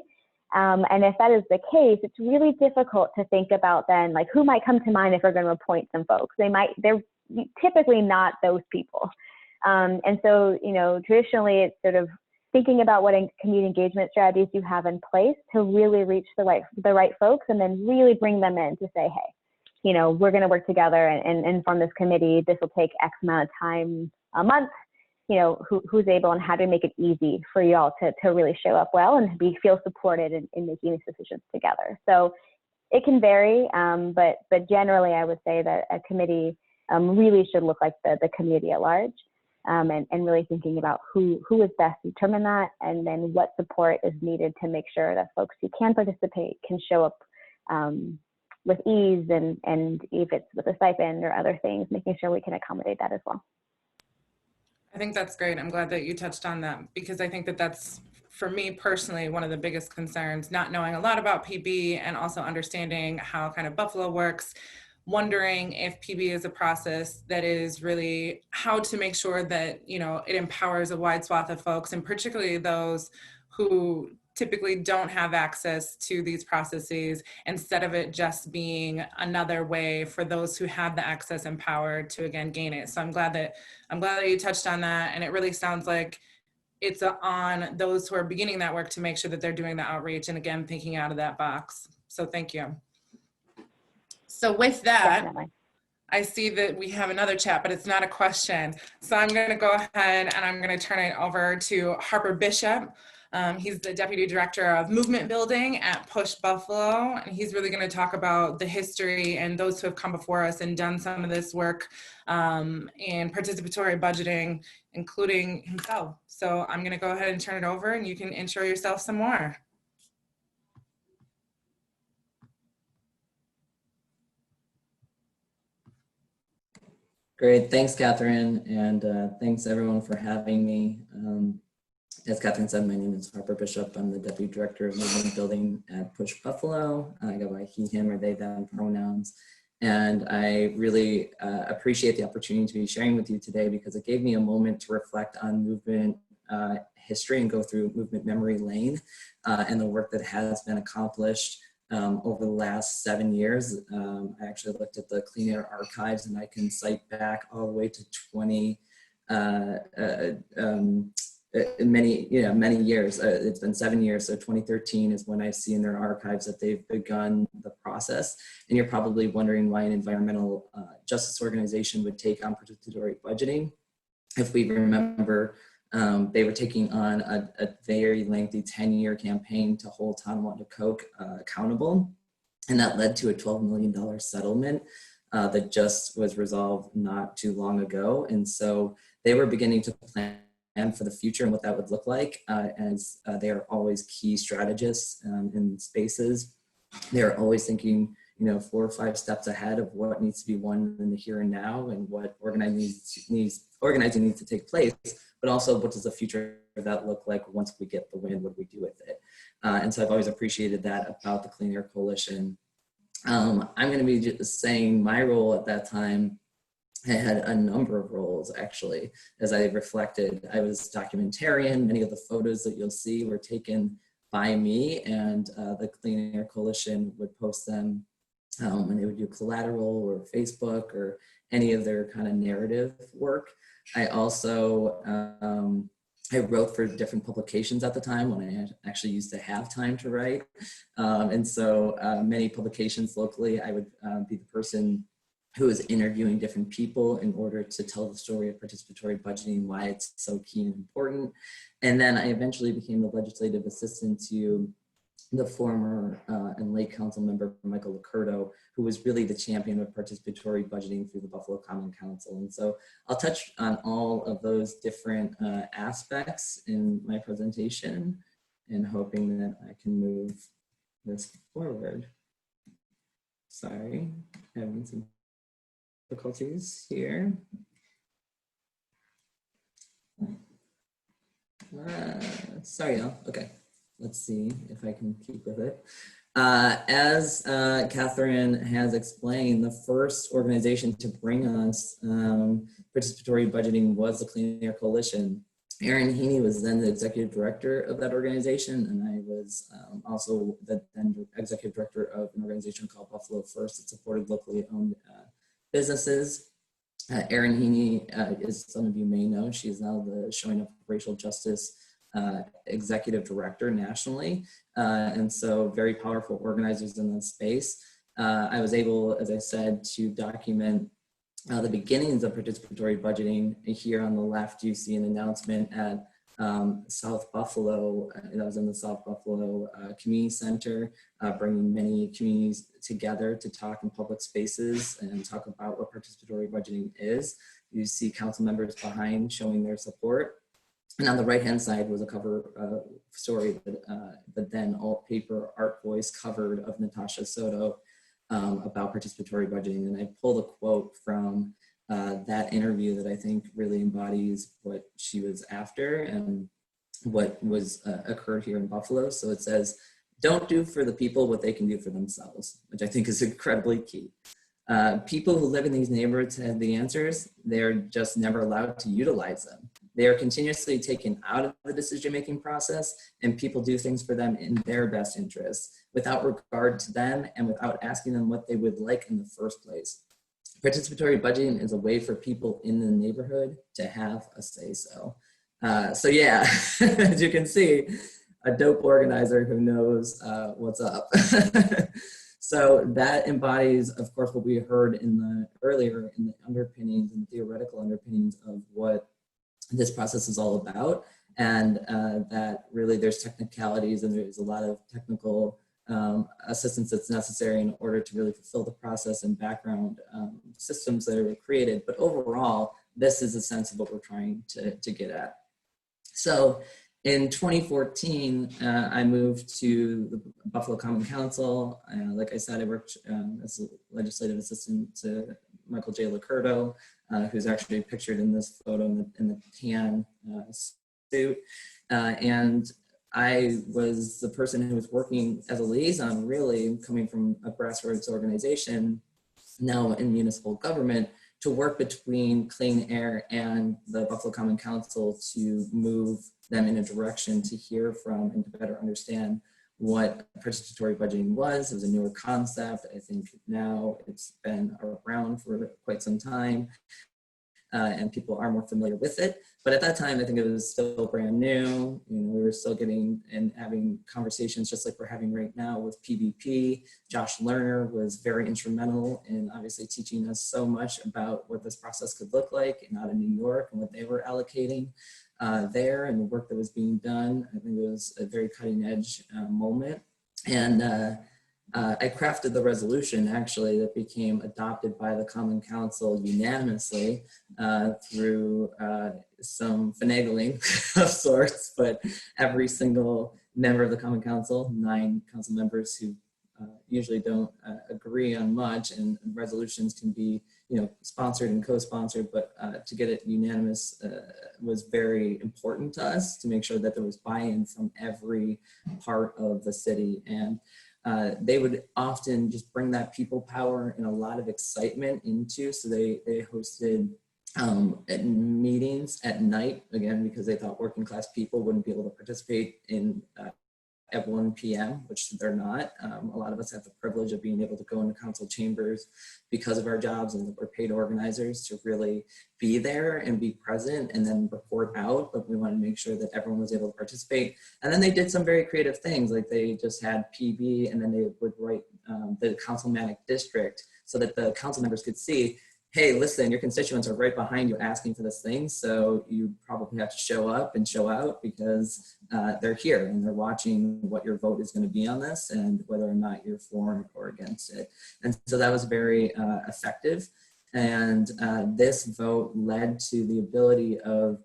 And if that is the case, it's really difficult to think about then, like, who might come to mind if we're going to appoint some folks. They're typically not those people. And so, you know, traditionally it's sort of thinking about what community engagement strategies you have in place to really reach the right folks, and then really bring them in to say, hey, you know, we're going to work together and form this committee. This will take X amount of time a month. You know, who's able, and how to make it easy for you all to really show up well and feel supported in making these decisions together. So it can vary, but generally I would say that a committee really should look like the community at large, and really thinking about who is best to determine that, and then what support is needed to make sure that folks who can participate can show up with ease, and if it's with a stipend or other things, making sure we can accommodate that as well. I think that's great. I'm glad that you touched on that, because I think that that's, for me personally, one of the biggest concerns, not knowing a lot about PB and also understanding how kind of Buffalo works, wondering if PB is a process that is really how to make sure that, you know, it empowers a wide swath of folks, and particularly those who typically don't have access to these processes, instead of it just being another way for those who have the access and power to, again, gain it. So I'm glad that you touched on that. And it really sounds like it's on those who are beginning that work to make sure that they're doing the outreach and, again, thinking out of that box. So thank you. So with that, definitely. I see that we have another chat, but it's not a question. So I'm going to go ahead and I'm going to turn it over to Harper Bishop. He's the Deputy Director of Movement Building at Push Buffalo, and he's really going to talk about the history and those who have come before us and done some of this work in participatory budgeting, including himself. So I'm going to go ahead and turn it over, and you can intro yourself some more. Great, thanks, Catherine, and thanks everyone for having me. As Catherine said, my name is Harper Bishop. I'm the Deputy Director of Movement Building at Push Buffalo. I go by he, him, or they, them pronouns. And I really appreciate the opportunity to be sharing with you today, because it gave me a moment to reflect on movement history and go through movement memory lane and the work that has been accomplished over the last 7 years. I actually looked at the Clean Air archives, and I can cite back all the way to many years. It's been 7 years, so 2013 is when I see in their archives that they've begun the process. And you're probably wondering why an environmental justice organization would take on participatory budgeting. If we remember, they were taking on a very lengthy 10-year campaign to hold Tonawanda Coke accountable. And that led to a $12 million settlement that just was resolved not too long ago. And so they were beginning to plan for the future and what that would look like, as they are always key strategists in spaces. They're always thinking, 4 or 5 steps ahead of what needs to be won in the here and now, and what organizing needs to take place, but also what does the future of that look like once we get the win, what do we do with it? And so I've always appreciated that about the Clean Air Coalition. I'm going to be just saying my role at that time. I had a number of roles, actually, as I reflected. I was documentarian. Many of the photos that you'll see were taken by me, and the Clean Air Coalition would post them when they would do collateral or Facebook or any of their kind of narrative work. I also, I wrote for different publications at the time when I actually used to have time to write. And so many publications locally, I would be the person who was interviewing different people in order to tell the story of participatory budgeting, why it's so key and important. And then I eventually became the legislative assistant to the former and late council member, Michael Licurdo, who was really the champion of participatory budgeting through the Buffalo Common Council. And so I'll touch on all of those different aspects in my presentation, and hoping that I can move this forward. Sorry, having some difficulties here. Sorry, y'all. Okay, let's see if I can keep with it. As Catherine has explained, the first organization to bring us participatory budgeting was the Clean Air Coalition. Erin Heaney was then the executive director of that organization, and I was also the then executive director of an organization called Buffalo First that supported locally owned businesses. Erin Heaney, as some of you may know, she is now the Showing Up Racial Justice executive director nationally. And so very powerful organizers in that space. I was able, as I said, to document the beginnings of participatory budgeting. Here on the left, you see an announcement at South Buffalo. That was in the South Buffalo Community Center, bringing many communities together to talk in public spaces and talk about what participatory budgeting is. You see council members behind showing their support. And on the right-hand side was a cover story that then alt paper art voice covered of Natasha Soto about participatory budgeting. And I pulled a quote from that interview that I think really embodies what she was after and what was occurred here in Buffalo. So it says, "Don't do for the people what they can do for themselves," which I think is incredibly key. People who live in these neighborhoods have the answers. They're just never allowed to utilize them. They are continuously taken out of the decision-making process, and people do things for them in their best interests without regard to them and without asking them what they would like in the first place. Participatory budgeting is a way for people in the neighborhood to have a say-so. So yeah, as you can see, a dope organizer who knows what's up. So that embodies, of course, what we heard in the earlier in the underpinnings and theoretical underpinnings of what this process is all about, and that really there's technicalities and there's a lot of technical assistance that's necessary in order to really fulfill the process and background systems that are created. But overall, this is a sense of what we're trying to get at. So in 2014, I moved to the Buffalo Common Council. Like I said, I worked as a legislative assistant to Michael J. Licurdo, who's actually pictured in this photo in the tan suit. And I was the person who was working as a liaison, really coming from a grassroots organization, now in municipal government, to work between Clean Air and the Buffalo Common Council to move them in a direction to hear from and to better understand what participatory budgeting was. It was a newer concept. I think now it's been around for quite some time. And people are more familiar with it. But at that time, I think it was still brand new. You know, we were still getting and having conversations just like we're having right now with PBP. Josh Lerner was very instrumental in obviously teaching us so much about what this process could look like and out in New York and what they were allocating there and the work that was being done. I think it was a very cutting edge moment. And I crafted the resolution actually that became adopted by the Common Council unanimously through some finagling of sorts, but every single member of the Common Council, 9 council members who usually don't agree on much, and resolutions can be, you know, sponsored and co-sponsored, but to get it unanimous was very important to us to make sure that there was buy-in from every part of the city. And they would often just bring that people power and a lot of excitement into, so they hosted meetings at night, again, because they thought working class people wouldn't be able to participate in at 1 p.m., which they're not. A lot of us have the privilege of being able to go into council chambers because of our jobs, and we're paid organizers to really be there and be present and then report out, but we want to make sure that everyone was able to participate. And then they did some very creative things, like they just had PB, and then they would write the councilmanic district so that the council members could see, hey, listen, your constituents are right behind you asking for this thing, so you probably have to show up and show out because they're here and they're watching what your vote is going to be on this and whether or not you're for or against it. And so that was very effective. And this vote led to the ability of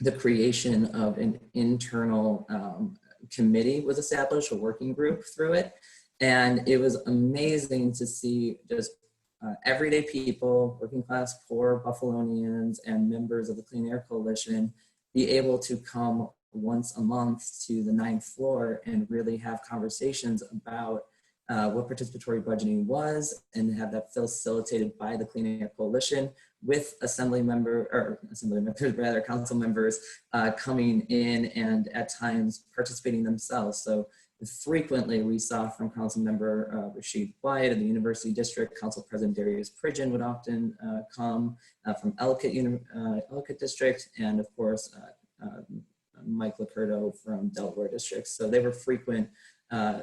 the creation of an internal committee was established, a working group through it. And it was amazing to see just everyday people, working class, poor Buffalonians, and members of the Clean Air Coalition be able to come once a month to the 9th floor and really have conversations about what participatory budgeting was, and have that facilitated by the Clean Air Coalition with council members coming in and at times participating themselves. So frequently we saw from Council Member Rashid White of the University District, Council President Darius Pridgeon would often come from Ellicott District, and of course Mike Licurdo from Delaware District. So they were frequent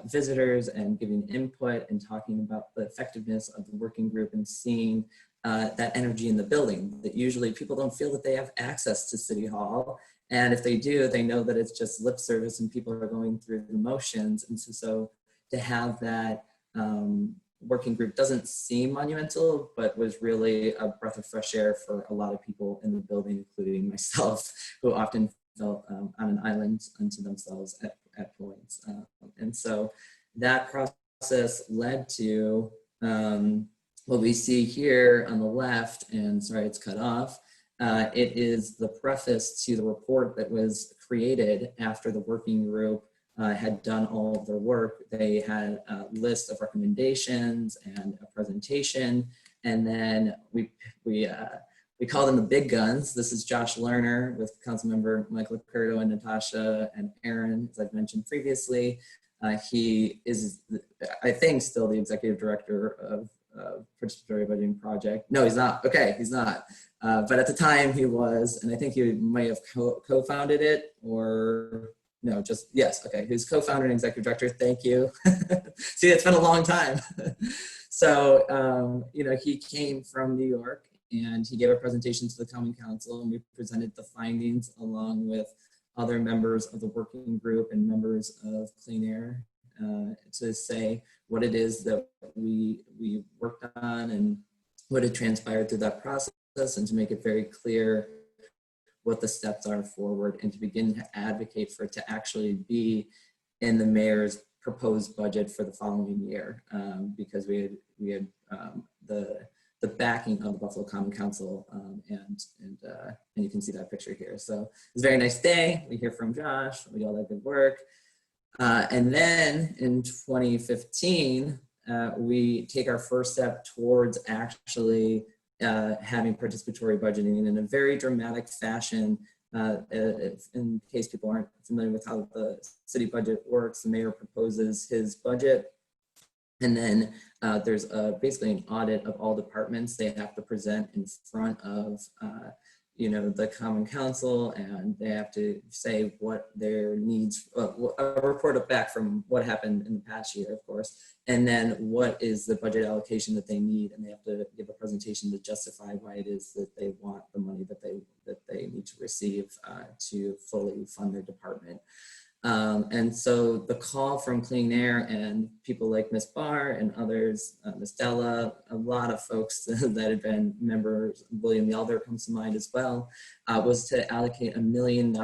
visitors and giving input and talking about the effectiveness of the working group and seeing that energy in the building, that usually people don't feel that they have access to City Hall. And if they do, they know that it's just lip service and people are going through the motions. And so to have that working group doesn't seem monumental, but was really a breath of fresh air for a lot of people in the building, including myself, who often felt on an island unto themselves at points. And so that process led to what we see here on the left, and sorry, it's cut off. It is the preface to the report that was created after the working group had done all of their work. They had a list of recommendations and a presentation, and then we call them the big guns. This is Josh Lerner with Councilmember Michael Licurdo and Natasha and Aaron, as I've mentioned previously. He is, I think, still the executive director of Participatory Budgeting Project. No, he's not. Okay, he's not. But at the time he was, and I think he might have co-founded it, or no, just, yes, okay. He's co-founder and executive director. Thank you. See, it's been a long time. So, you know, he came from New York and he gave a presentation to the Common Council, and we presented the findings along with other members of the working group and members of Clean Air to say what it is that we worked on and what had transpired through that process, and to make it very clear what the steps are forward, and to begin to advocate for it to actually be in the mayor's proposed budget for the following year, because we had the backing of the Buffalo Common Council, and you can see that picture here. So it's a very nice day. We hear from Josh. We do all that good work. And then in 2015, we take our first step towards actually having participatory budgeting in a very dramatic fashion. In case people aren't familiar with how the city budget works, the mayor proposes his budget. And then there's basically an audit of all departments. They have to present in front of the Common Council, and they have to say what their needs, report it back from what happened in the past year, of course, and then what is the budget allocation that they need, and they have to give a presentation to justify why it is that they want the money that they need to receive to fully fund their department. And so the call from Clean Air and people like Ms. Barr and others, Ms. Della, a lot of folks that had been members, William Yelder comes to mind as well, was to allocate $1 million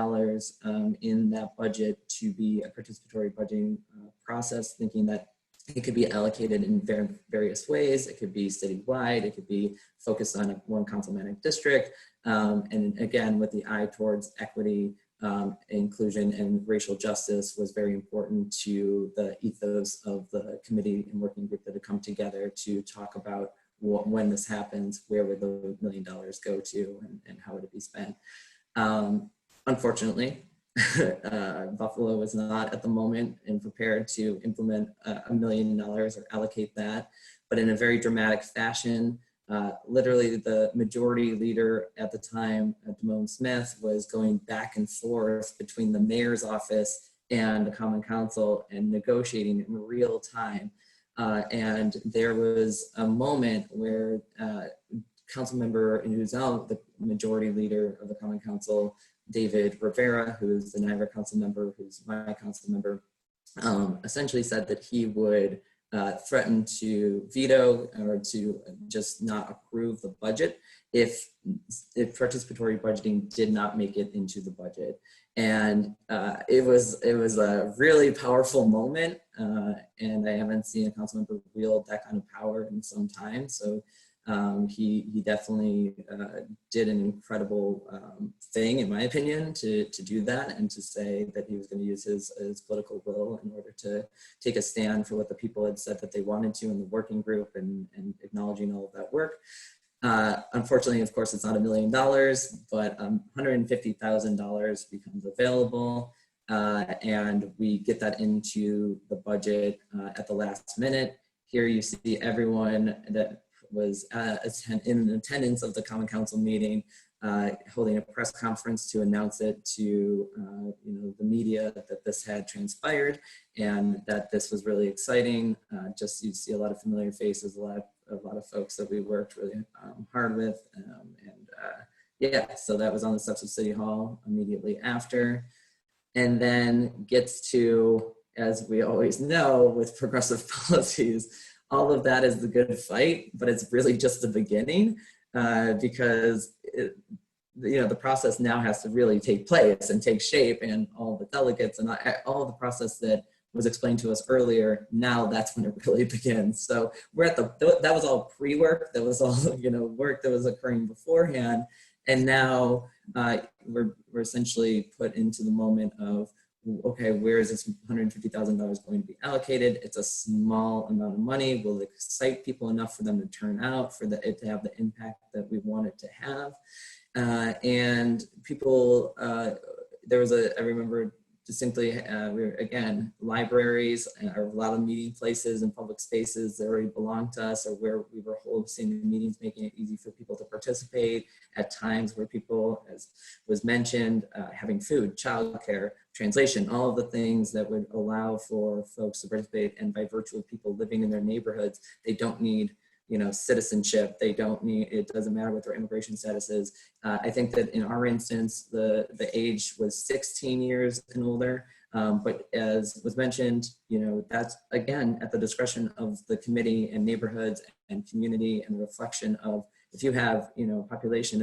in that budget to be a participatory budgeting process, thinking that it could be allocated in various ways. It could be citywide, it could be focused on one councilmanic district. And again, with the eye towards equity, inclusion and racial justice was very important to the ethos of the committee and working group that had come together to talk about when this happens, where would the $1 million go to, and how would it be spent. Unfortunately, Buffalo was not at the moment and prepared to implement $1 million or allocate that, but in a very dramatic fashion. Literally the majority leader at the time, Damone Smith, was going back and forth between the mayor's office and the Common Council and negotiating in real time. And there was a moment where council member who's now the majority leader of the Common Council, David Rivera, who's the Niagara council member, who's my council member, essentially said that he would threatened to veto or to just not approve the budget if participatory budgeting did not make it into the budget. And it was a really powerful moment, and I haven't seen a council member wield that kind of power in some time. So he definitely did an incredible thing, in my opinion, to do that and to say that he was going to use his political will in order to take a stand for what the people had said that they wanted to in the working group, and acknowledging all of that work. Unfortunately, of course, it's not $1 million, but $150,000 becomes available, and we get that into the budget at the last minute. Here you see everyone that was in attendance of the Common Council meeting, holding a press conference to announce it to the media that this had transpired and that this was really exciting. Just you see a lot of familiar faces, a lot of folks that we worked really hard with, yeah, so that was on the steps of City Hall immediately after, and then gets to, as we always know with progressive policies, all of that is the good fight, but it's really just the beginning, because the process now has to really take place and take shape, and all the delegates and all of the process that was explained to us earlier, now that's when it really begins. So we're at that was all pre-work, that was all work that was occurring beforehand, and now we're essentially put into the moment of, okay, where is this $150,000 going to be allocated? It's a small amount of money. Will it excite people enough for them to turn out, for it to have the impact that we want it to have? And people, there was I remember distinctly, again, libraries are a lot of meeting places and public spaces that already belong to us, or where we were hosting meetings, making it easy for people to participate. At times where people, as was mentioned, having food, childcare, translation, all of the things that would allow for folks to participate. And by virtue of people living in their neighborhoods, they don't need citizenship. They don't need, it doesn't matter what their immigration status is. I think that in our instance, the age was 16 years and older. But as was mentioned, that's again at the discretion of the committee and neighborhoods and community, and the reflection of, if you have a population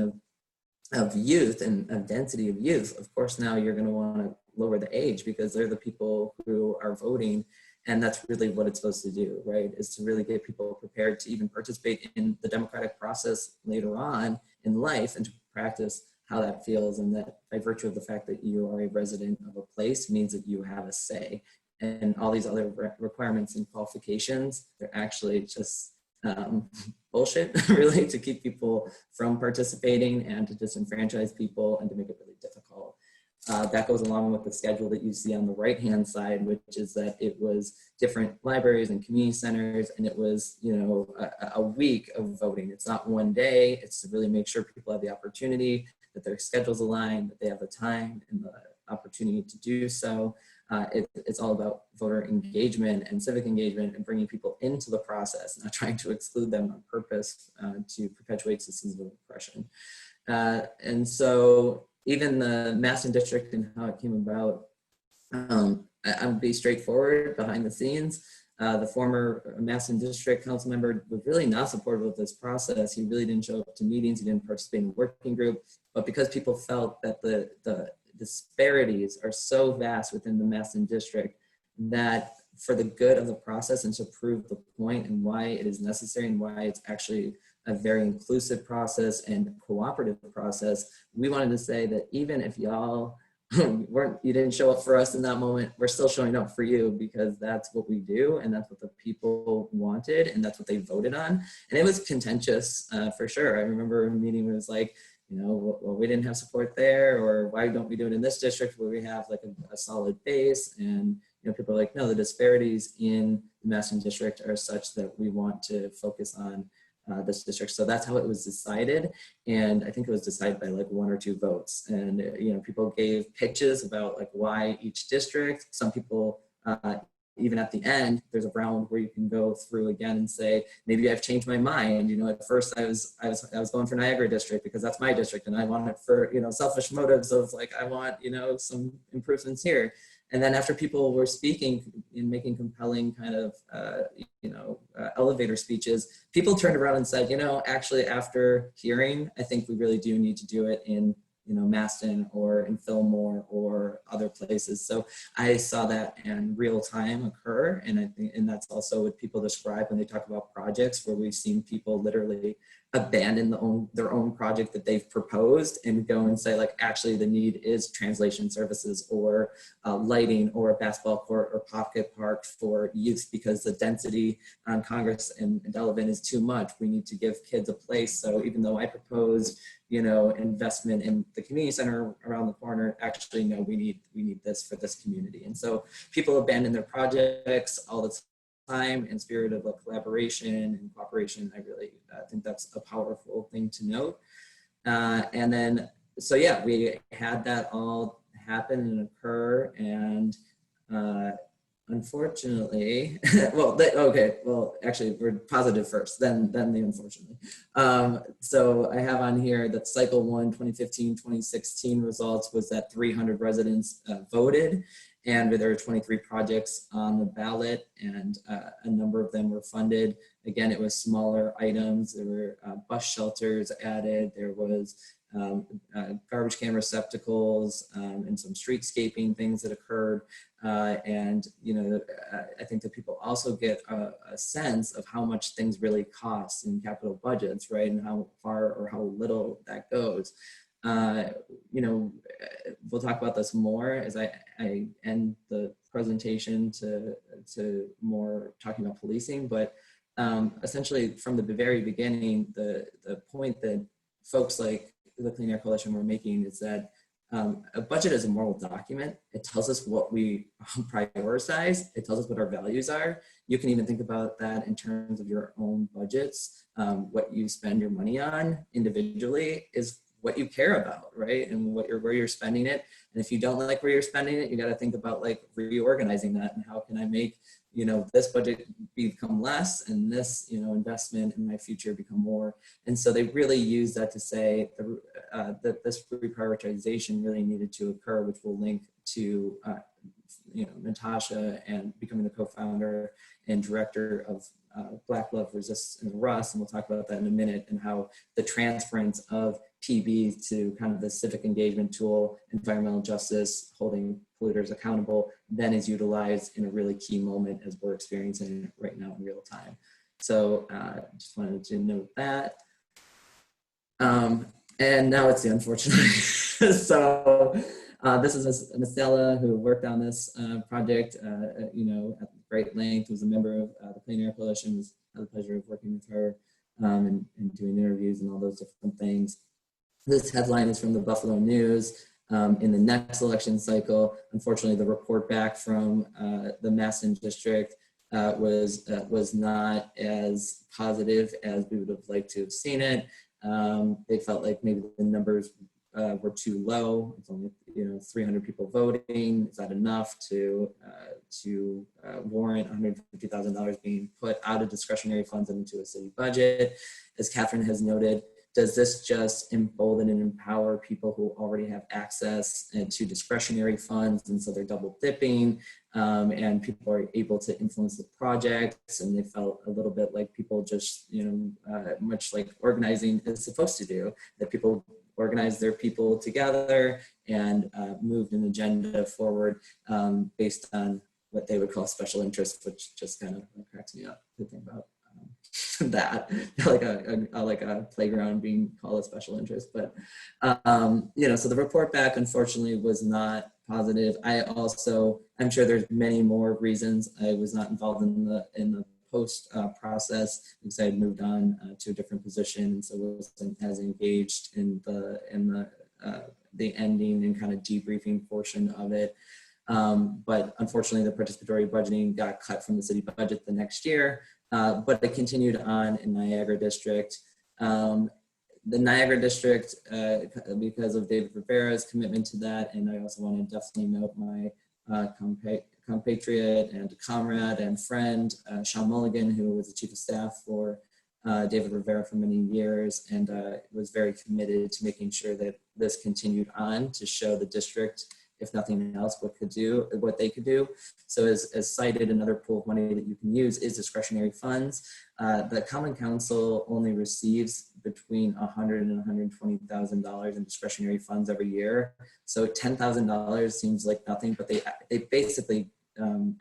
of youth and a density of youth, of course now you're going to want to lower the age, because they're the people who are voting. And that's really what it's supposed to do, right? Is to really get people prepared to even participate in the democratic process later on in life, and to practice how that feels. And that by virtue of the fact that you are a resident of a place means that you have a say. And all these other requirements and qualifications, they're actually just bullshit, really, to keep people from participating and to disenfranchise people and to make it really difficult. That goes along with the schedule that you see on the right-hand side, which is that it was different libraries and community centers, and it was, you know, a week of voting. It's not one day. It's to really make sure people have the opportunity, that their schedules align, that they have the time and the opportunity to do so. It's all about voter engagement and civic engagement and bringing people into the process, not trying to exclude them on purpose to perpetuate systems of oppression. And so even the Maston district and how it came about, I'll be straightforward behind the scenes. The former Maston district council member was really not supportive of this process. He really didn't show up to meetings. He didn't participate in the working group, but because people felt that the disparities are so vast within the Maston district that for the good of the process and to prove the point and why it is necessary and why it's actually a very inclusive process and cooperative process, we wanted to say that even if y'all you didn't show up for us in that moment, we're still showing up for you, because that's what we do and that's what the people wanted and that's what they voted on. And it was contentious for sure. I remember a meeting where it was like, you know, well, we didn't have support there, or why don't we do it in this district where we have like a solid base? And, you know, people are like, no, the disparities in the Maston district are such that we want to focus on this district. So that's how it was decided. And I think it was decided by like 1 or 2 votes. And, you know, people gave pitches about like why each district. Some people, even at the end, there's a round where you can go through again and say, maybe I've changed my mind. You know, at first I was going for Niagara district because that's my district and I want it for, you know, selfish motives of like, I want, you know, some improvements here. And then after people were speaking and making compelling kind of, elevator speeches, people turned around and said, you know, actually after hearing, I think we really do need to do it in, you know, Maston or in Fillmore or other places. So I saw that in real time occur. And I think, and that's also what people describe when they talk about projects where we've seen people literally abandon their own project that they've proposed and go and say like, actually the need is translation services or lighting or a basketball court or pocket park for youth because the density on Congress and Delavan is too much. We need to give kids a place. So even though I proposed, you know, investment in the community center around the corner, actually, no, we need this for this community. And so people abandon their projects all the time in spirit of like collaboration and cooperation. I really think that's a powerful thing to note. And then, so yeah, we had that all happen and occur, and unfortunately, actually we're positive first, then the unfortunately. So I have on here that cycle 1, 2015-2016 results was that 300 residents voted, and there were 23 projects on the ballot, and a number of them were funded. Again, it was smaller items. There were bus shelters added. There was garbage can receptacles and some streetscaping things that occurred. And, you know, I think that people also get a sense of how much things really cost in capital budgets, right? And how far or how little that goes. You know, we'll talk about this more as I end the presentation to more talking about policing, but essentially from the very beginning, the point that folks like the Clean Air Coalition were making is that a budget is a moral document. It tells us what we prioritize. It tells us what our values are. You can even think about that in terms of your own budgets. What you spend your money on individually is what you care about, right? And where you're spending it. And if you don't like where you're spending it, you got to think about like reorganizing that and how can I make, you know, this budget become less and this, you know, investment in my future become more. And so they really use that to say that this reprioritization really needed to occur, which will link to, you know, Natasha and becoming the co-founder and director of Black Love Resists and Rust. And we'll talk about that in a minute, and how the transference of PB to kind of the civic engagement tool, environmental justice, holding polluters accountable, then is utilized in a really key moment as we're experiencing right now in real time. So just wanted to note that. And now it's the unfortunate. So this is Estella, who worked on this project, you know, at great length, was a member of the Clean Air Coalition, was had the pleasure of working with her and doing interviews and all those different things. This headline is from the Buffalo News. In the next election cycle, unfortunately, the report back from the Masson district was not as positive as we would have liked to have seen it. They felt like maybe the numbers were too low. It's only 300 people voting. Is that enough to warrant $150,000 being put out of discretionary funds into a city budget? As Catherine has noted, does this just embolden and empower people who already have access to discretionary funds, and so they're double dipping, and people are able to influence the projects, and they felt a little bit like people just, much like organizing is supposed to do, that people organized their people together and moved an agenda forward based on what they would call special interests, which just kind of cracks me up to think about. That like a playground being called a special interest, but so the report back unfortunately was not positive. I'm sure there's many more reasons. I was not involved in the post process because I had moved on to a different position, so wasn't as engaged in the ending and kind of debriefing portion of it. But unfortunately, the participatory budgeting got cut from the city budget the next year. But it continued on in Niagara District. The Niagara District, because of David Rivera's commitment to that, and I also want to definitely note my compatriot and comrade and friend, Sean Mulligan, who was the chief of staff for David Rivera for many years, and was very committed to making sure that this continued on to show the district, if nothing else, what they could do. So as cited, another pool of money that you can use is discretionary funds. The Common Council only receives between $100,000 and $120,000 in discretionary funds every year. So $10,000 seems like nothing, but they basically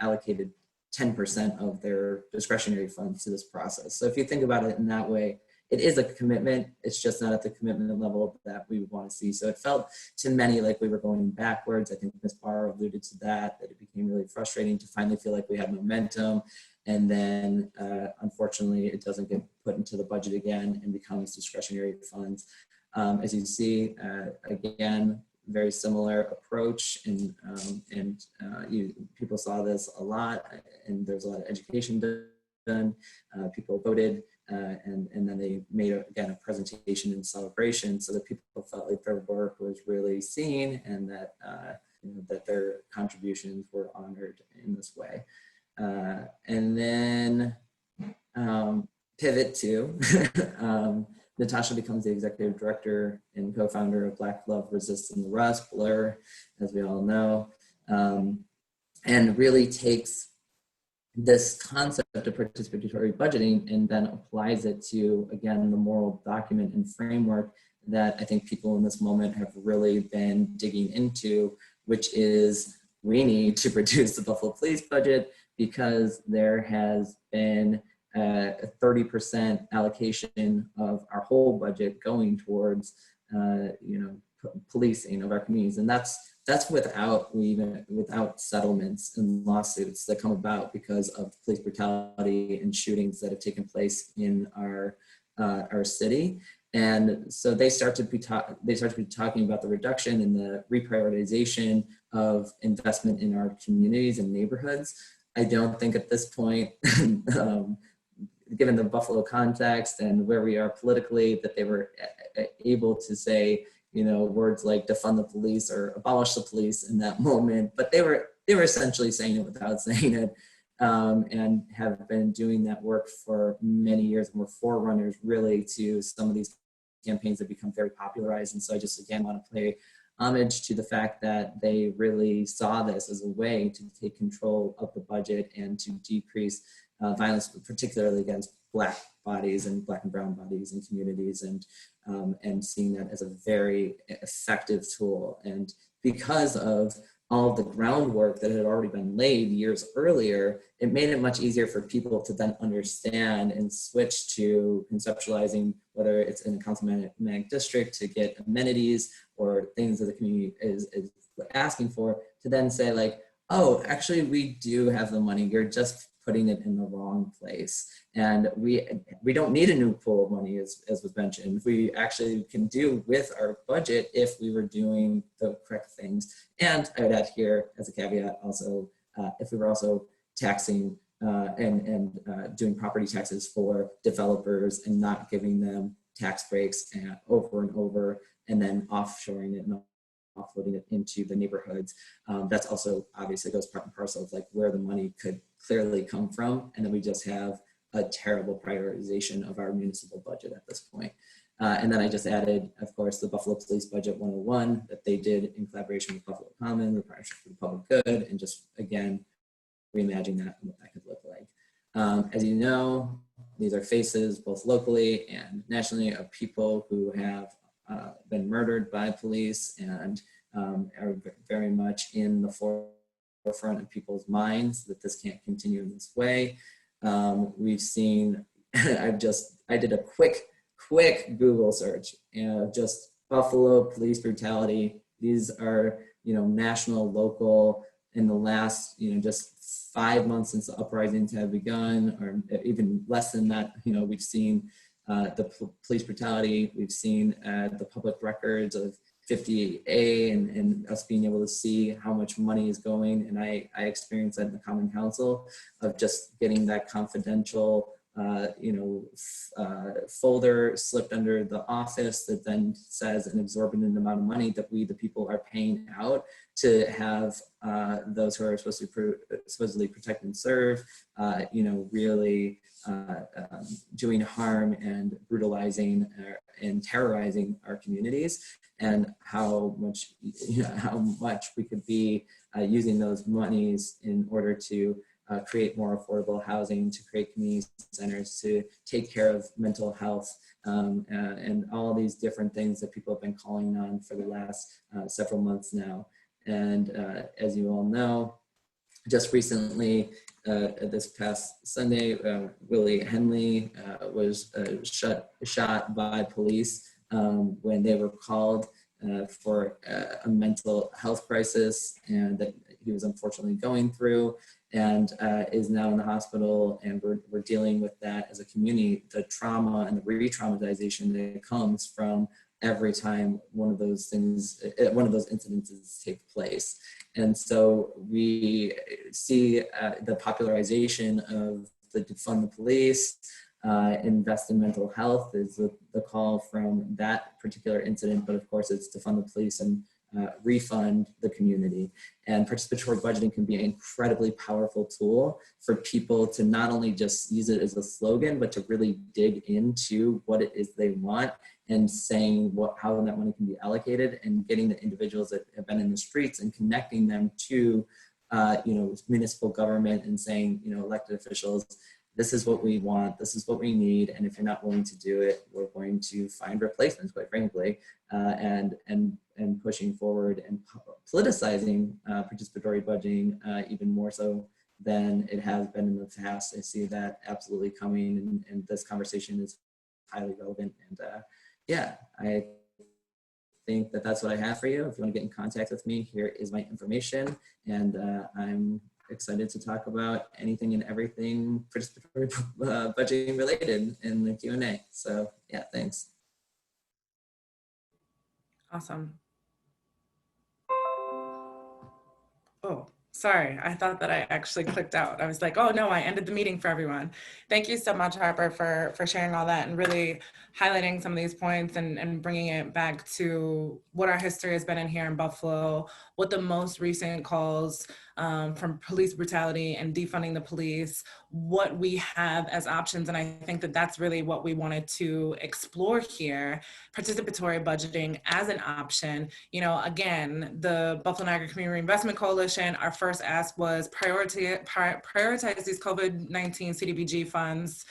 allocated 10% of their discretionary funds to this process. So if you think about it in that way, it is a commitment. It's just not at the commitment level that we would want to see. So it felt to many like we were going backwards. I think Ms. Barr alluded to that it became really frustrating to finally feel like we had momentum. And then unfortunately, it doesn't get put into the budget again and becomes discretionary funds. As you see, again, very similar approach, and people saw this a lot, and there's a lot of education done. People voted. And then they made, again, a presentation and celebration so that people felt like their work was really seen and that, that their contributions were honored in this way. And then pivot to, Natasha becomes the executive director and co-founder of Black Love Resisting the Rust, Blur, as we all know, and really takes this concept of participatory budgeting and then applies it to, again, the moral document and framework that I think people in this moment have really been digging into, which is we need to reduce the Buffalo Police budget because there has been a 30% allocation of our whole budget going towards, policing of our communities. And that's without settlements and lawsuits that come about because of police brutality and shootings that have taken place in our city. And so they start to be talking about the reduction and the reprioritization of investment in our communities and neighborhoods. I don't think at this point, given the Buffalo context and where we are politically, that they were able to say, words like defund the police or abolish the police in that moment, but they were essentially saying it without saying it, and have been doing that work for many years and were forerunners really to some of these campaigns that become very popularized. And so I just, again, want to pay homage to the fact that they really saw this as a way to take control of the budget and to decrease violence, particularly against Black bodies and Black and brown bodies and communities, and seeing that as a very effective tool. And because of all of the groundwork that had already been laid years earlier, it made it much easier for people to then understand and switch to conceptualizing whether it's in a councilmanic district to get amenities or things that the community is asking for, to then say like, oh, actually we do have the money, you're just putting it in the wrong place. And we don't need a new pool of money, as was mentioned. We actually can do with our budget if we were doing the correct things. And I would add here as a caveat also, if we were also taxing and doing property taxes for developers and not giving them tax breaks over and over, and then offshoring it and offloading it into the neighborhoods. That's also obviously goes part and parcel of like where the money could clearly come from. And then we just have a terrible prioritization of our municipal budget at this point. And then I just added, of course, the Buffalo Police Budget 101 that they did in collaboration with Buffalo Commons, the Partnership for the Public Good, and just, again, reimagine that and what that could look like. As you know, these are faces both locally and nationally of people who have been murdered by police and are very much in the forefront of people's minds that this can't continue in this way. We've seen, I did a quick Google search, just Buffalo police brutality. These are, national, local, in the last, just 5 months since the uprisings have begun, or even less than that, we've seen the police brutality. We've seen the public records of 50A and us being able to see how much money is going. And I experienced that in the Common Council of just getting that confidential folder slipped under the office that then says an exorbitant amount of money that we, the people, are paying out to have those who are supposed to supposedly protect and serve, really doing harm and brutalizing and terrorizing our communities, and how much we could be using those monies in order to create more affordable housing, to create community centers, to take care of mental health, and all these different things that people have been calling on for the last several months now. And as you all know, just recently, this past Sunday, Willie Henley was shot by police when they were called for a mental health crisis and that he was unfortunately going through, and is now in the hospital, and we're dealing with that as a community, the trauma and the re-traumatization that comes from every time one of those incidences take place. And so we see the popularization of the defund the police, invest in mental health is the call from that particular incident, but of course it's defund the police and refund the community. And participatory budgeting can be an incredibly powerful tool for people to not only just use it as a slogan, but to really dig into what it is they want and saying how that money can be allocated, and getting the individuals that have been in the streets and connecting them to municipal government and saying, elected officials, this is what we want, this is what we need, and if you're not willing to do it, we're going to find replacements, quite frankly, and pushing forward and politicizing participatory budgeting even more so than it has been in the past. I see that absolutely coming, and this conversation is highly relevant. And I think that that's what I have for you. If you want to get in contact with me, here is my information, and I'm excited to talk about anything and everything participatory budgeting related in the Q&A. So yeah, thanks. Awesome. Oh, sorry. I thought that I actually clicked out. I was like, oh no, I ended the meeting for everyone. Thank you so much, Harper, for sharing all that and really highlighting some of these points and bringing it back to what our history has been in here in Buffalo, what the most recent calls from police brutality and defunding the police, what we have as options. And I think that that's really what we wanted to explore here, participatory budgeting as an option. Again, the Buffalo Niagara Community Reinvestment Coalition, our first ask was prioritize these COVID-19 CDBG funds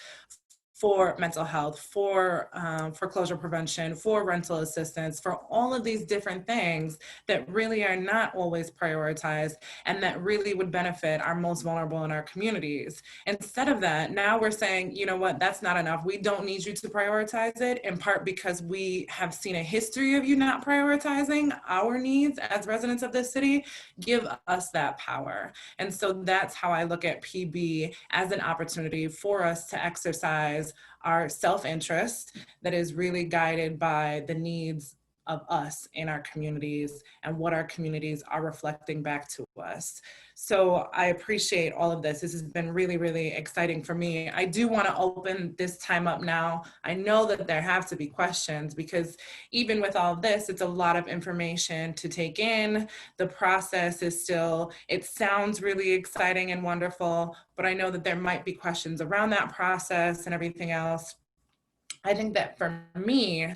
for mental health, for foreclosure prevention, for rental assistance, for all of these different things that really are not always prioritized and that really would benefit our most vulnerable in our communities. Instead of that, now we're saying, you know what, that's not enough. We don't need you to prioritize it, in part because we have seen a history of you not prioritizing our needs as residents of this city. Give us that power. And so that's how I look at PB as an opportunity for us to exercise our self-interest that is really guided by the needs of us in our communities and what our communities are reflecting back to us. So I appreciate all of this. This has been really, really exciting for me. I do want to open this time up now. I know that there have to be questions because even with all of this, it's a lot of information to take in. The process is still, it sounds really exciting and wonderful, but I know that there might be questions around that process and everything else. I think that for me,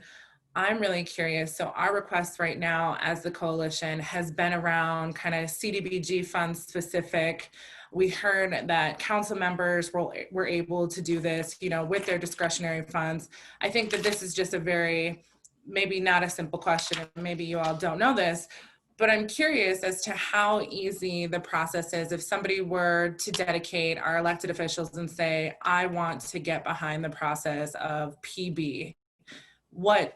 I'm really curious. So our request right now as the coalition has been around kind of CDBG fund specific. We heard that council members were able to do this, you know, with their discretionary funds. I think that this is just a very, maybe not a simple question, and maybe you all don't know this, but I'm curious as to how easy the process is if somebody were to dedicate our elected officials and say, I want to get behind the process of PB. What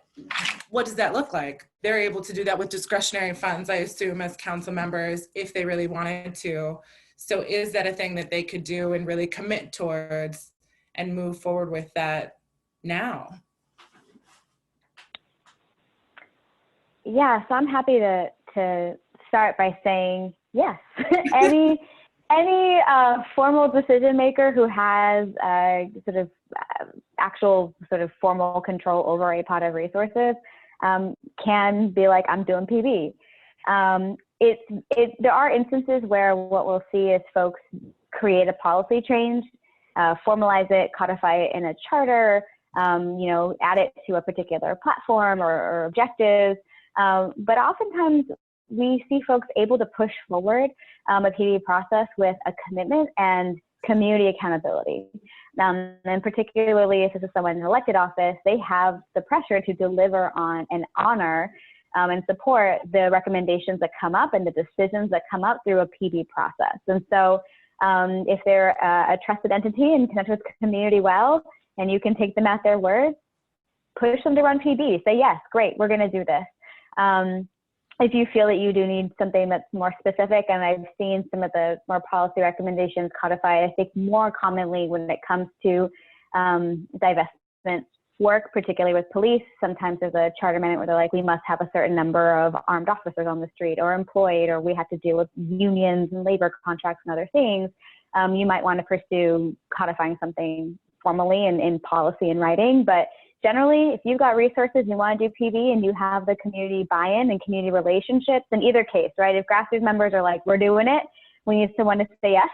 does that look like? They're able to do that with discretionary funds, I assume, as council members, if they really wanted to. So is that a thing that they could do and really commit towards and move forward with that now? Yeah, so I'm happy to start by saying yes. any formal decision maker who has sort of actual sort of formal control over a pot of resources can be like, I'm doing PB. There are instances where what we'll see is folks create a policy change, formalize it, codify it in a charter, you know, add it to a particular platform or objectives. But oftentimes we see folks able to push forward a PB process with a commitment and community accountability. And particularly if this is someone in elected office, they have the pressure to deliver on and honor and support the recommendations that come up and the decisions that come up through a PB process. And so if they're a trusted entity and connect with community well, and you can take them at their word, push them to run PB. Say, yes, great, we're gonna do this. If you feel that you do need something that's more specific, and I've seen some of the more policy recommendations codified, I think more commonly when it comes to divestment work, particularly with police, sometimes there's a charter amendment where they're like, we must have a certain number of armed officers on the street or employed, or we have to deal with unions and labor contracts and other things. You might want to pursue codifying something formally in policy and writing, but generally, if you've got resources, you want to do PB and you have the community buy-in and community relationships, in either case, right? If grassroots members are like, we're doing it, we need someone to say yes.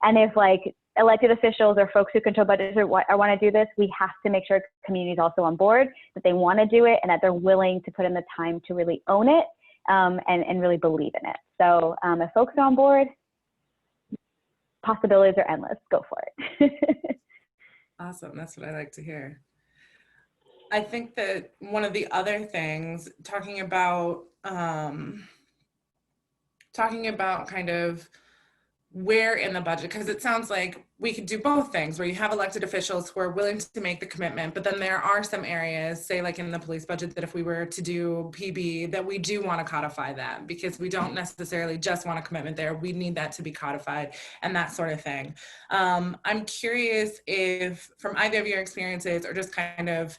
And if like elected officials or folks who control budgets or want to do this, we have to make sure community is also on board, that they want to do it and that they're willing to put in the time to really own it and really believe in it. So if folks are on board, possibilities are endless. Go for it. Awesome. That's what I like to hear. I think that one of the other things, talking about kind of where in the budget, because it sounds like we could do both things, where you have elected officials who are willing to make the commitment, but then there are some areas, say like in the police budget, that if we were to do PB, that we do want to codify that, because we don't necessarily just want a commitment there. We need that to be codified and that sort of thing. I'm curious if, from either of your experiences or just kind of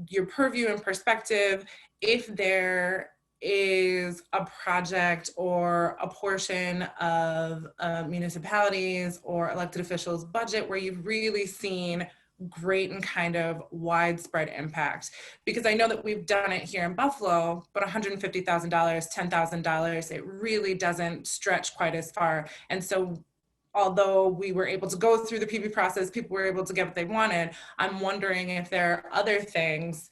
your purview and perspective, if there is a project or a portion of municipalities or elected officials' budget where you've really seen great and kind of widespread impact. Because I know that we've done it here in Buffalo, but $150,000, $10,000, it really doesn't stretch quite as far. And so although we were able to go through the PB process, people were able to get what they wanted, I'm wondering if there are other things,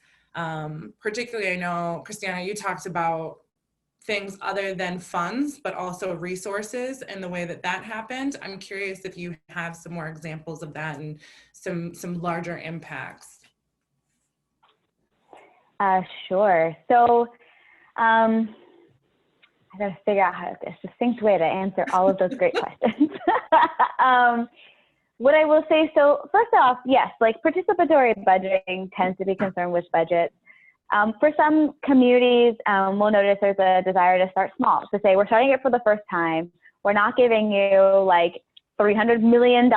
particularly I know, Christiana, you talked about things other than funds, but also resources and the way that that happened. I'm curious if you have some more examples of that and some larger impacts. Sure. So I got to figure out how to succinct way to answer all of those great questions. What I will say, so first off, yes, like participatory budgeting tends to be concerned with budgets. For some communities, we'll notice there's a desire to start small, to say we're starting it for the first time. We're not giving you like $300 million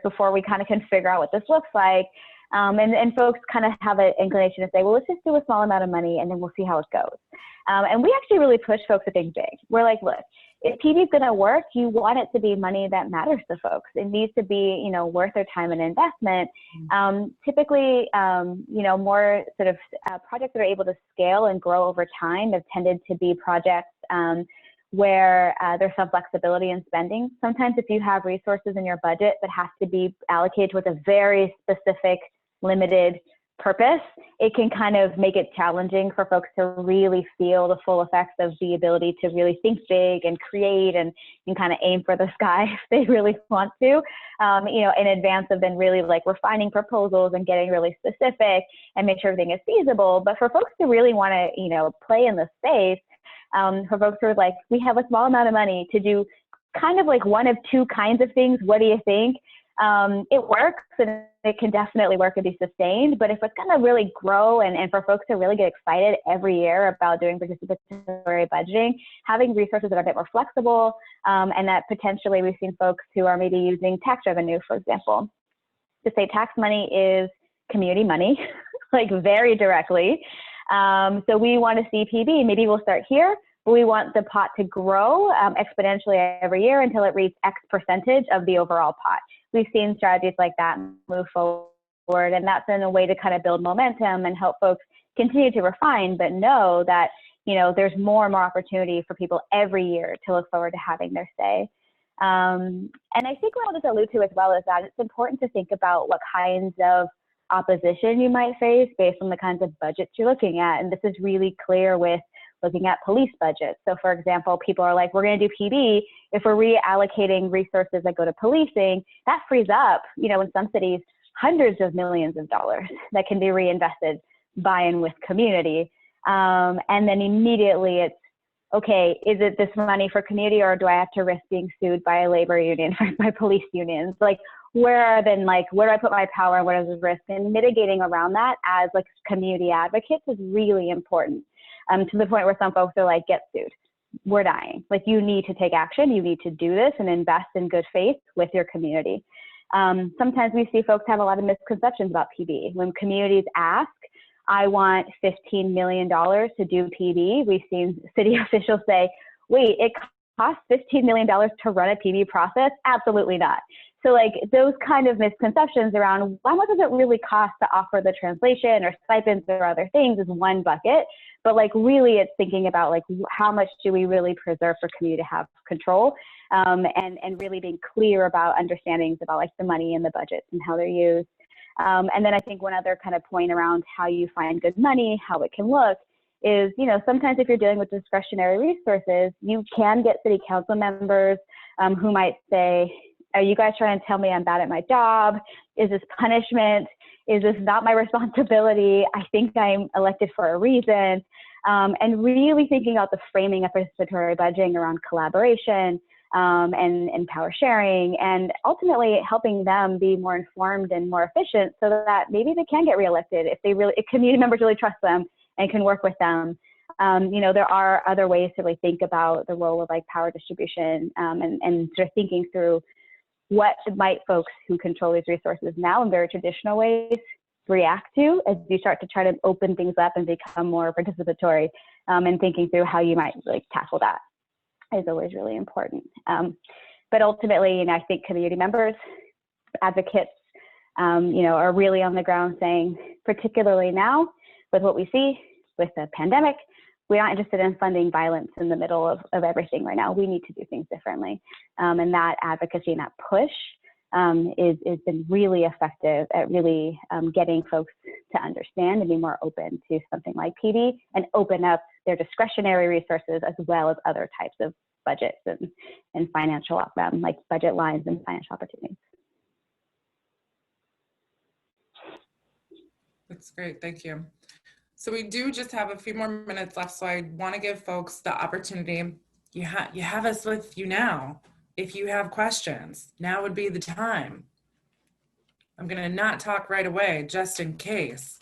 before we kind of can figure out what this looks like. And folks kind of have an inclination to say, well, let's just do a small amount of money and then we'll see how it goes. And we actually really push folks to think big. We're like, look, if PB is going to work, you want it to be money that matters to folks. It needs to be, you know, worth their time and investment. Typically, you know, more sort of projects that are able to scale and grow over time have tended to be projects where there's some flexibility in spending. Sometimes if you have resources in your budget that has to be allocated with a very specific, limited purpose, it can kind of make it challenging for folks to really feel the full effects of the ability to really think big and create and kind of aim for the sky if they really want to, you know, in advance of then really like refining proposals and getting really specific and make sure everything is feasible. But for folks to really want to, you know, play in the space, for folks who are like, we have a small amount of money to do kind of like one of two kinds of things, what do you think? It works and it can definitely work and be sustained, but if it's going to really grow and for folks to really get excited every year about doing participatory budgeting, having resources that are a bit more flexible, and that potentially we've seen folks who are maybe using tax revenue, for example, to say tax money is community money, like very directly. So we want to see PB, maybe we'll start here, but we want the pot to grow exponentially every year until it reaches X percentage of the overall pot. We've seen strategies like that move forward, and that's in a way to kind of build momentum and help folks continue to refine, but know that, you know, there's more and more opportunity for people every year to look forward to having their say. And I think what I'll just allude to as well is that it's important to think about what kinds of opposition you might face based on the kinds of budgets you're looking at. And this is really clear with looking at police budgets. So for example, people are like, we're going to do PB. If we're reallocating resources that go to policing, that frees up, you know, in some cities, hundreds of millions of dollars that can be reinvested by and with community. And then immediately it's, okay, is it this money for community or do I have to risk being sued by a labor union, by police unions? Like, where do I put my power and what is the risk? And mitigating around that as like community advocates is really important. To the point where some folks are like, get sued, we're dying. Like, you need to take action, you need to do this and invest in good faith with your community. Sometimes we see folks have a lot of misconceptions about PB. When communities ask, I want $15 million to do PB, we've seen city officials say, wait, it costs $15 million to run a PB process? Absolutely not. So like those kind of misconceptions around how much does it really cost to offer the translation or stipends or other things is one bucket. But like really it's thinking about like how much do we really preserve for community to have control, and really being clear about understandings about like the money and the budgets and how they're used. And then I think one other kind of point around how you find good money, how it can look is, you know, sometimes if you're dealing with discretionary resources, you can get city council members who might say, are you guys trying to tell me I'm bad at my job? Is this punishment? Is this not my responsibility? I think I'm elected for a reason. And really thinking about the framing of participatory budgeting around collaboration and power sharing, and ultimately helping them be more informed and more efficient so that maybe they can get reelected if community members really trust them and can work with them. You know, there are other ways to really think about the role of like power distribution and sort of thinking through what might folks who control these resources now in very traditional ways react to as you start to try to open things up and become more participatory, and thinking through how you might like tackle that is always really important. But ultimately, you know, I think community members, advocates, you know, are really on the ground saying, particularly now with what we see with the pandemic, we're not interested in funding violence in the middle of everything right now. We need to do things differently. And that advocacy and that push is been really effective at really getting folks to understand and be more open to something like PD and open up their discretionary resources as well as other types of budgets and financial, like budget lines and financial opportunities. That's great, thank you. So we do just have a few more minutes left, so I want to give folks the opportunity. You have us with you now. If you have questions, now would be the time. I'm going to not talk right away, just in case.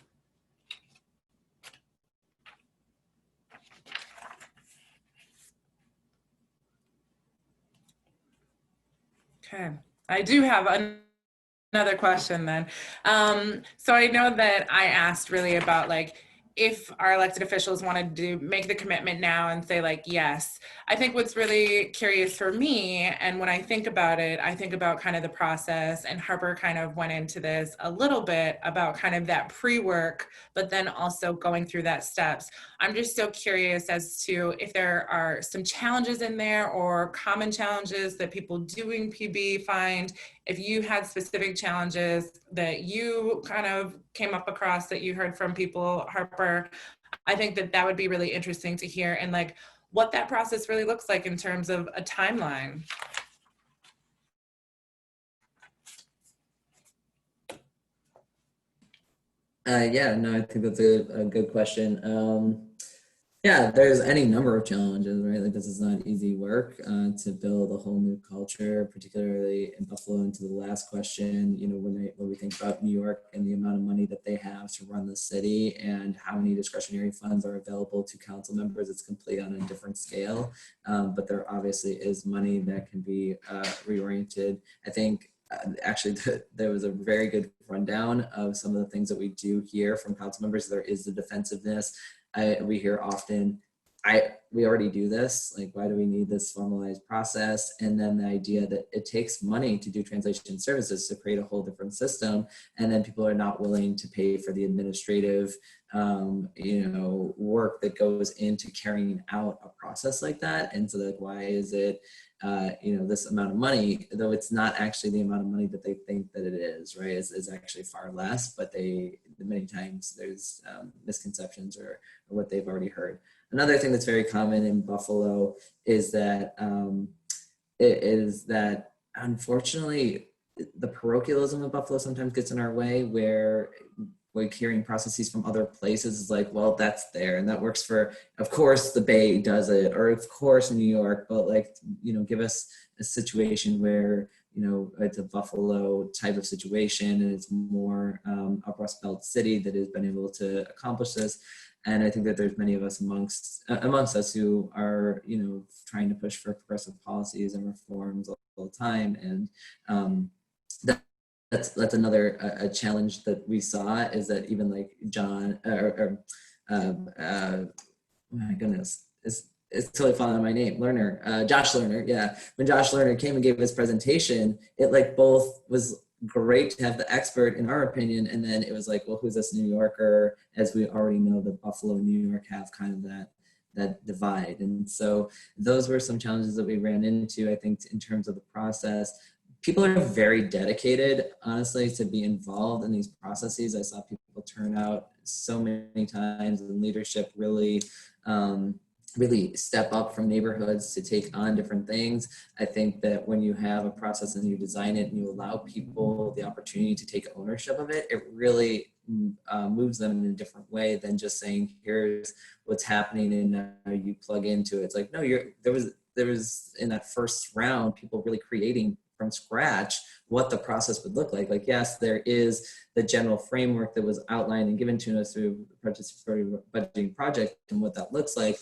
Okay, I do have another question then. So I know that I asked really about like, if our elected officials wanted to make the commitment now and say like, yes. I think what's really curious for me, and when I think about it, I think about kind of the process, and Harper kind of went into this a little bit about kind of that pre-work, but then also going through that steps. I'm just so curious as to if there are some challenges in there or common challenges that people doing PB find. If you had specific challenges that you kind of came up across that you heard from people, Harper, I think that that would be really interesting to hear, and like what that process really looks like in terms of a timeline. Yeah, no, I think that's a good question. Yeah, there's any number of challenges, right? Like this is not easy work to build a whole new culture, particularly in Buffalo. And to the last question, you know, when we think about New York and the amount of money that they have to run the city and how many discretionary funds are available to council members, it's completely on a different scale. But there obviously is money that can be reoriented. I think actually there was a very good rundown of some of the things that we do hear from council members. There is the defensiveness. We hear often, we already do this, like why do we need this formalized process? And then the idea that it takes money to do translation services to create a whole different system, and then people are not willing to pay for the administrative you know, work that goes into carrying out a process like that. And so like, why is it you know, this amount of money, though it's not actually the amount of money that they think that it is, right? Is actually far less, but many times there's misconceptions or what they've already heard. Another thing that's very common in Buffalo is that unfortunately the parochialism of Buffalo sometimes gets in our way, where we're hearing processes from other places is like, well, that's there and that works for, of course the Bay does it, or of course New York, but like, you know, give us a situation where, you know, it's a Buffalo type of situation and it's more a Rust Belt city that has been able to accomplish this. And I think that there's many of us amongst us who are, you know, trying to push for progressive policies and reforms all the time. And that's another a challenge that we saw, is that even like John my goodness, it's totally falling on my name, Josh Lerner. Yeah, when Josh Lerner came and gave his presentation, it like both was great to have the expert in our opinion, and then it was like, well, who's this New Yorker? As we already know that Buffalo and New York have kind of that divide. And so those were some challenges that we ran into, I think, in terms of the process. People are very dedicated, honestly, to be involved in these processes. I saw people turn out so many times, and leadership really really step up from neighborhoods to take on different things. I think that when you have a process and you design it and you allow people the opportunity to take ownership of it, it really moves them in a different way than just saying, here's what's happening and you plug into it. It's like, no, there was in that first round, people really creating from scratch what the process would look like. Like, yes, there is the general framework that was outlined and given to us through the Participatory Budgeting Project and what that looks like,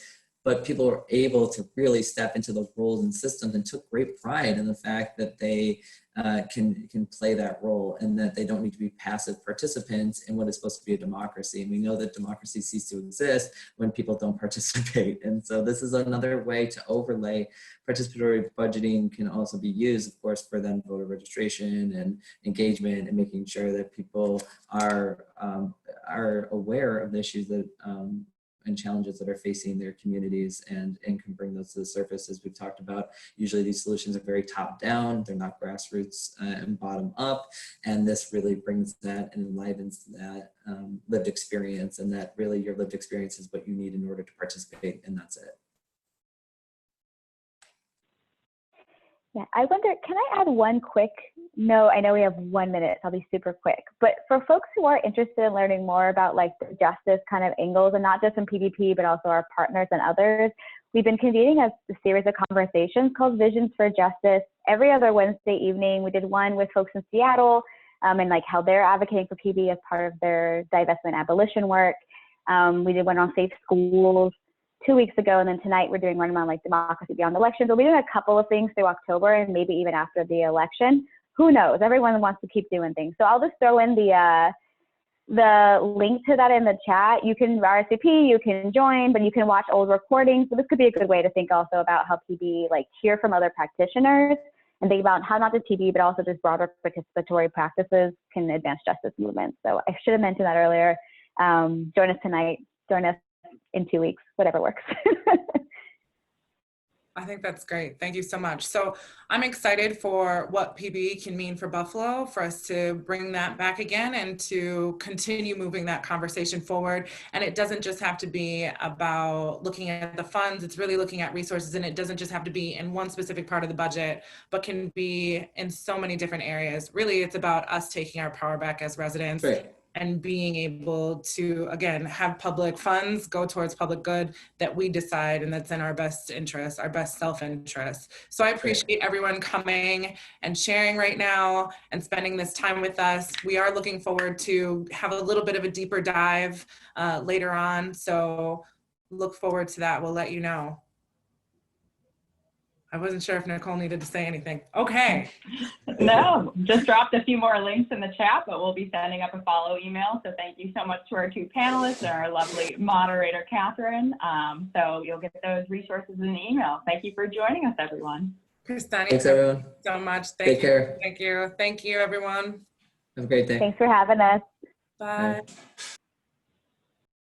but people were able to really step into those roles and systems and took great pride in the fact that they can play that role, and that they don't need to be passive participants in what is supposed to be a democracy. And we know that democracy ceases to exist when people don't participate. And so this is another way to overlay. Participatory budgeting can also be used, of course, for then voter registration and engagement and making sure that people are aware of the issues that and challenges that are facing their communities and can bring those to the surface. As we've talked about, usually these solutions are very top down, they're not grassroots and bottom up, and this really brings that and enlivens that lived experience, and that really your lived experience is what you need in order to participate, and that's it. Yeah, I wonder, can I add one quick note? I know we have 1 minute, so I'll be super quick. But for folks who are interested in learning more about like the justice kind of angles, and not just in PVP, but also our partners and others, we've been convening a series of conversations called Visions for Justice every other Wednesday evening. We did one with folks in Seattle and like how they're advocating for PB as part of their divestment abolition work. We did one on safe schools 2 weeks ago, and then tonight we're doing one on like democracy beyond elections. We'll be doing a couple of things through October and maybe even after the election. Who knows? Everyone wants to keep doing things. So I'll just throw in the link to that in the chat. You can RSVP, you can join, but you can watch old recordings. So this could be a good way to think also about how PB, like hear from other practitioners and think about how not just PB, but also just broader participatory practices can advance justice movements. So I should have mentioned that earlier. Join us tonight, join us in 2 weeks, whatever works. I think that's great. Thank you so much. So I'm excited for what PB can mean for Buffalo, for us to bring that back again and to continue moving that conversation forward. And it doesn't just have to be about looking at the funds, it's really looking at resources, and it doesn't just have to be in one specific part of the budget, but can be in so many different areas. Really, it's about us taking our power back as residents. Great. And being able to, again, have public funds go towards public good that we decide and that's in our best interest, our best self-interest. So I appreciate everyone coming and sharing right now and spending this time with us. We are looking forward to have a little bit of a deeper dive later on. So look forward to that. We'll let you know. I wasn't sure if Nicole needed to say anything. Okay. No, just dropped a few more links in the chat, but we'll be sending up a follow email. So thank you so much to our two panelists and our lovely moderator, Catherine. So you'll get those resources in the email. Thank you for joining us, everyone. Kristani, Thanks, everyone. so much. Take care. Thank you. Thank you, everyone. Have a great day. Thanks for having us. Bye. Bye.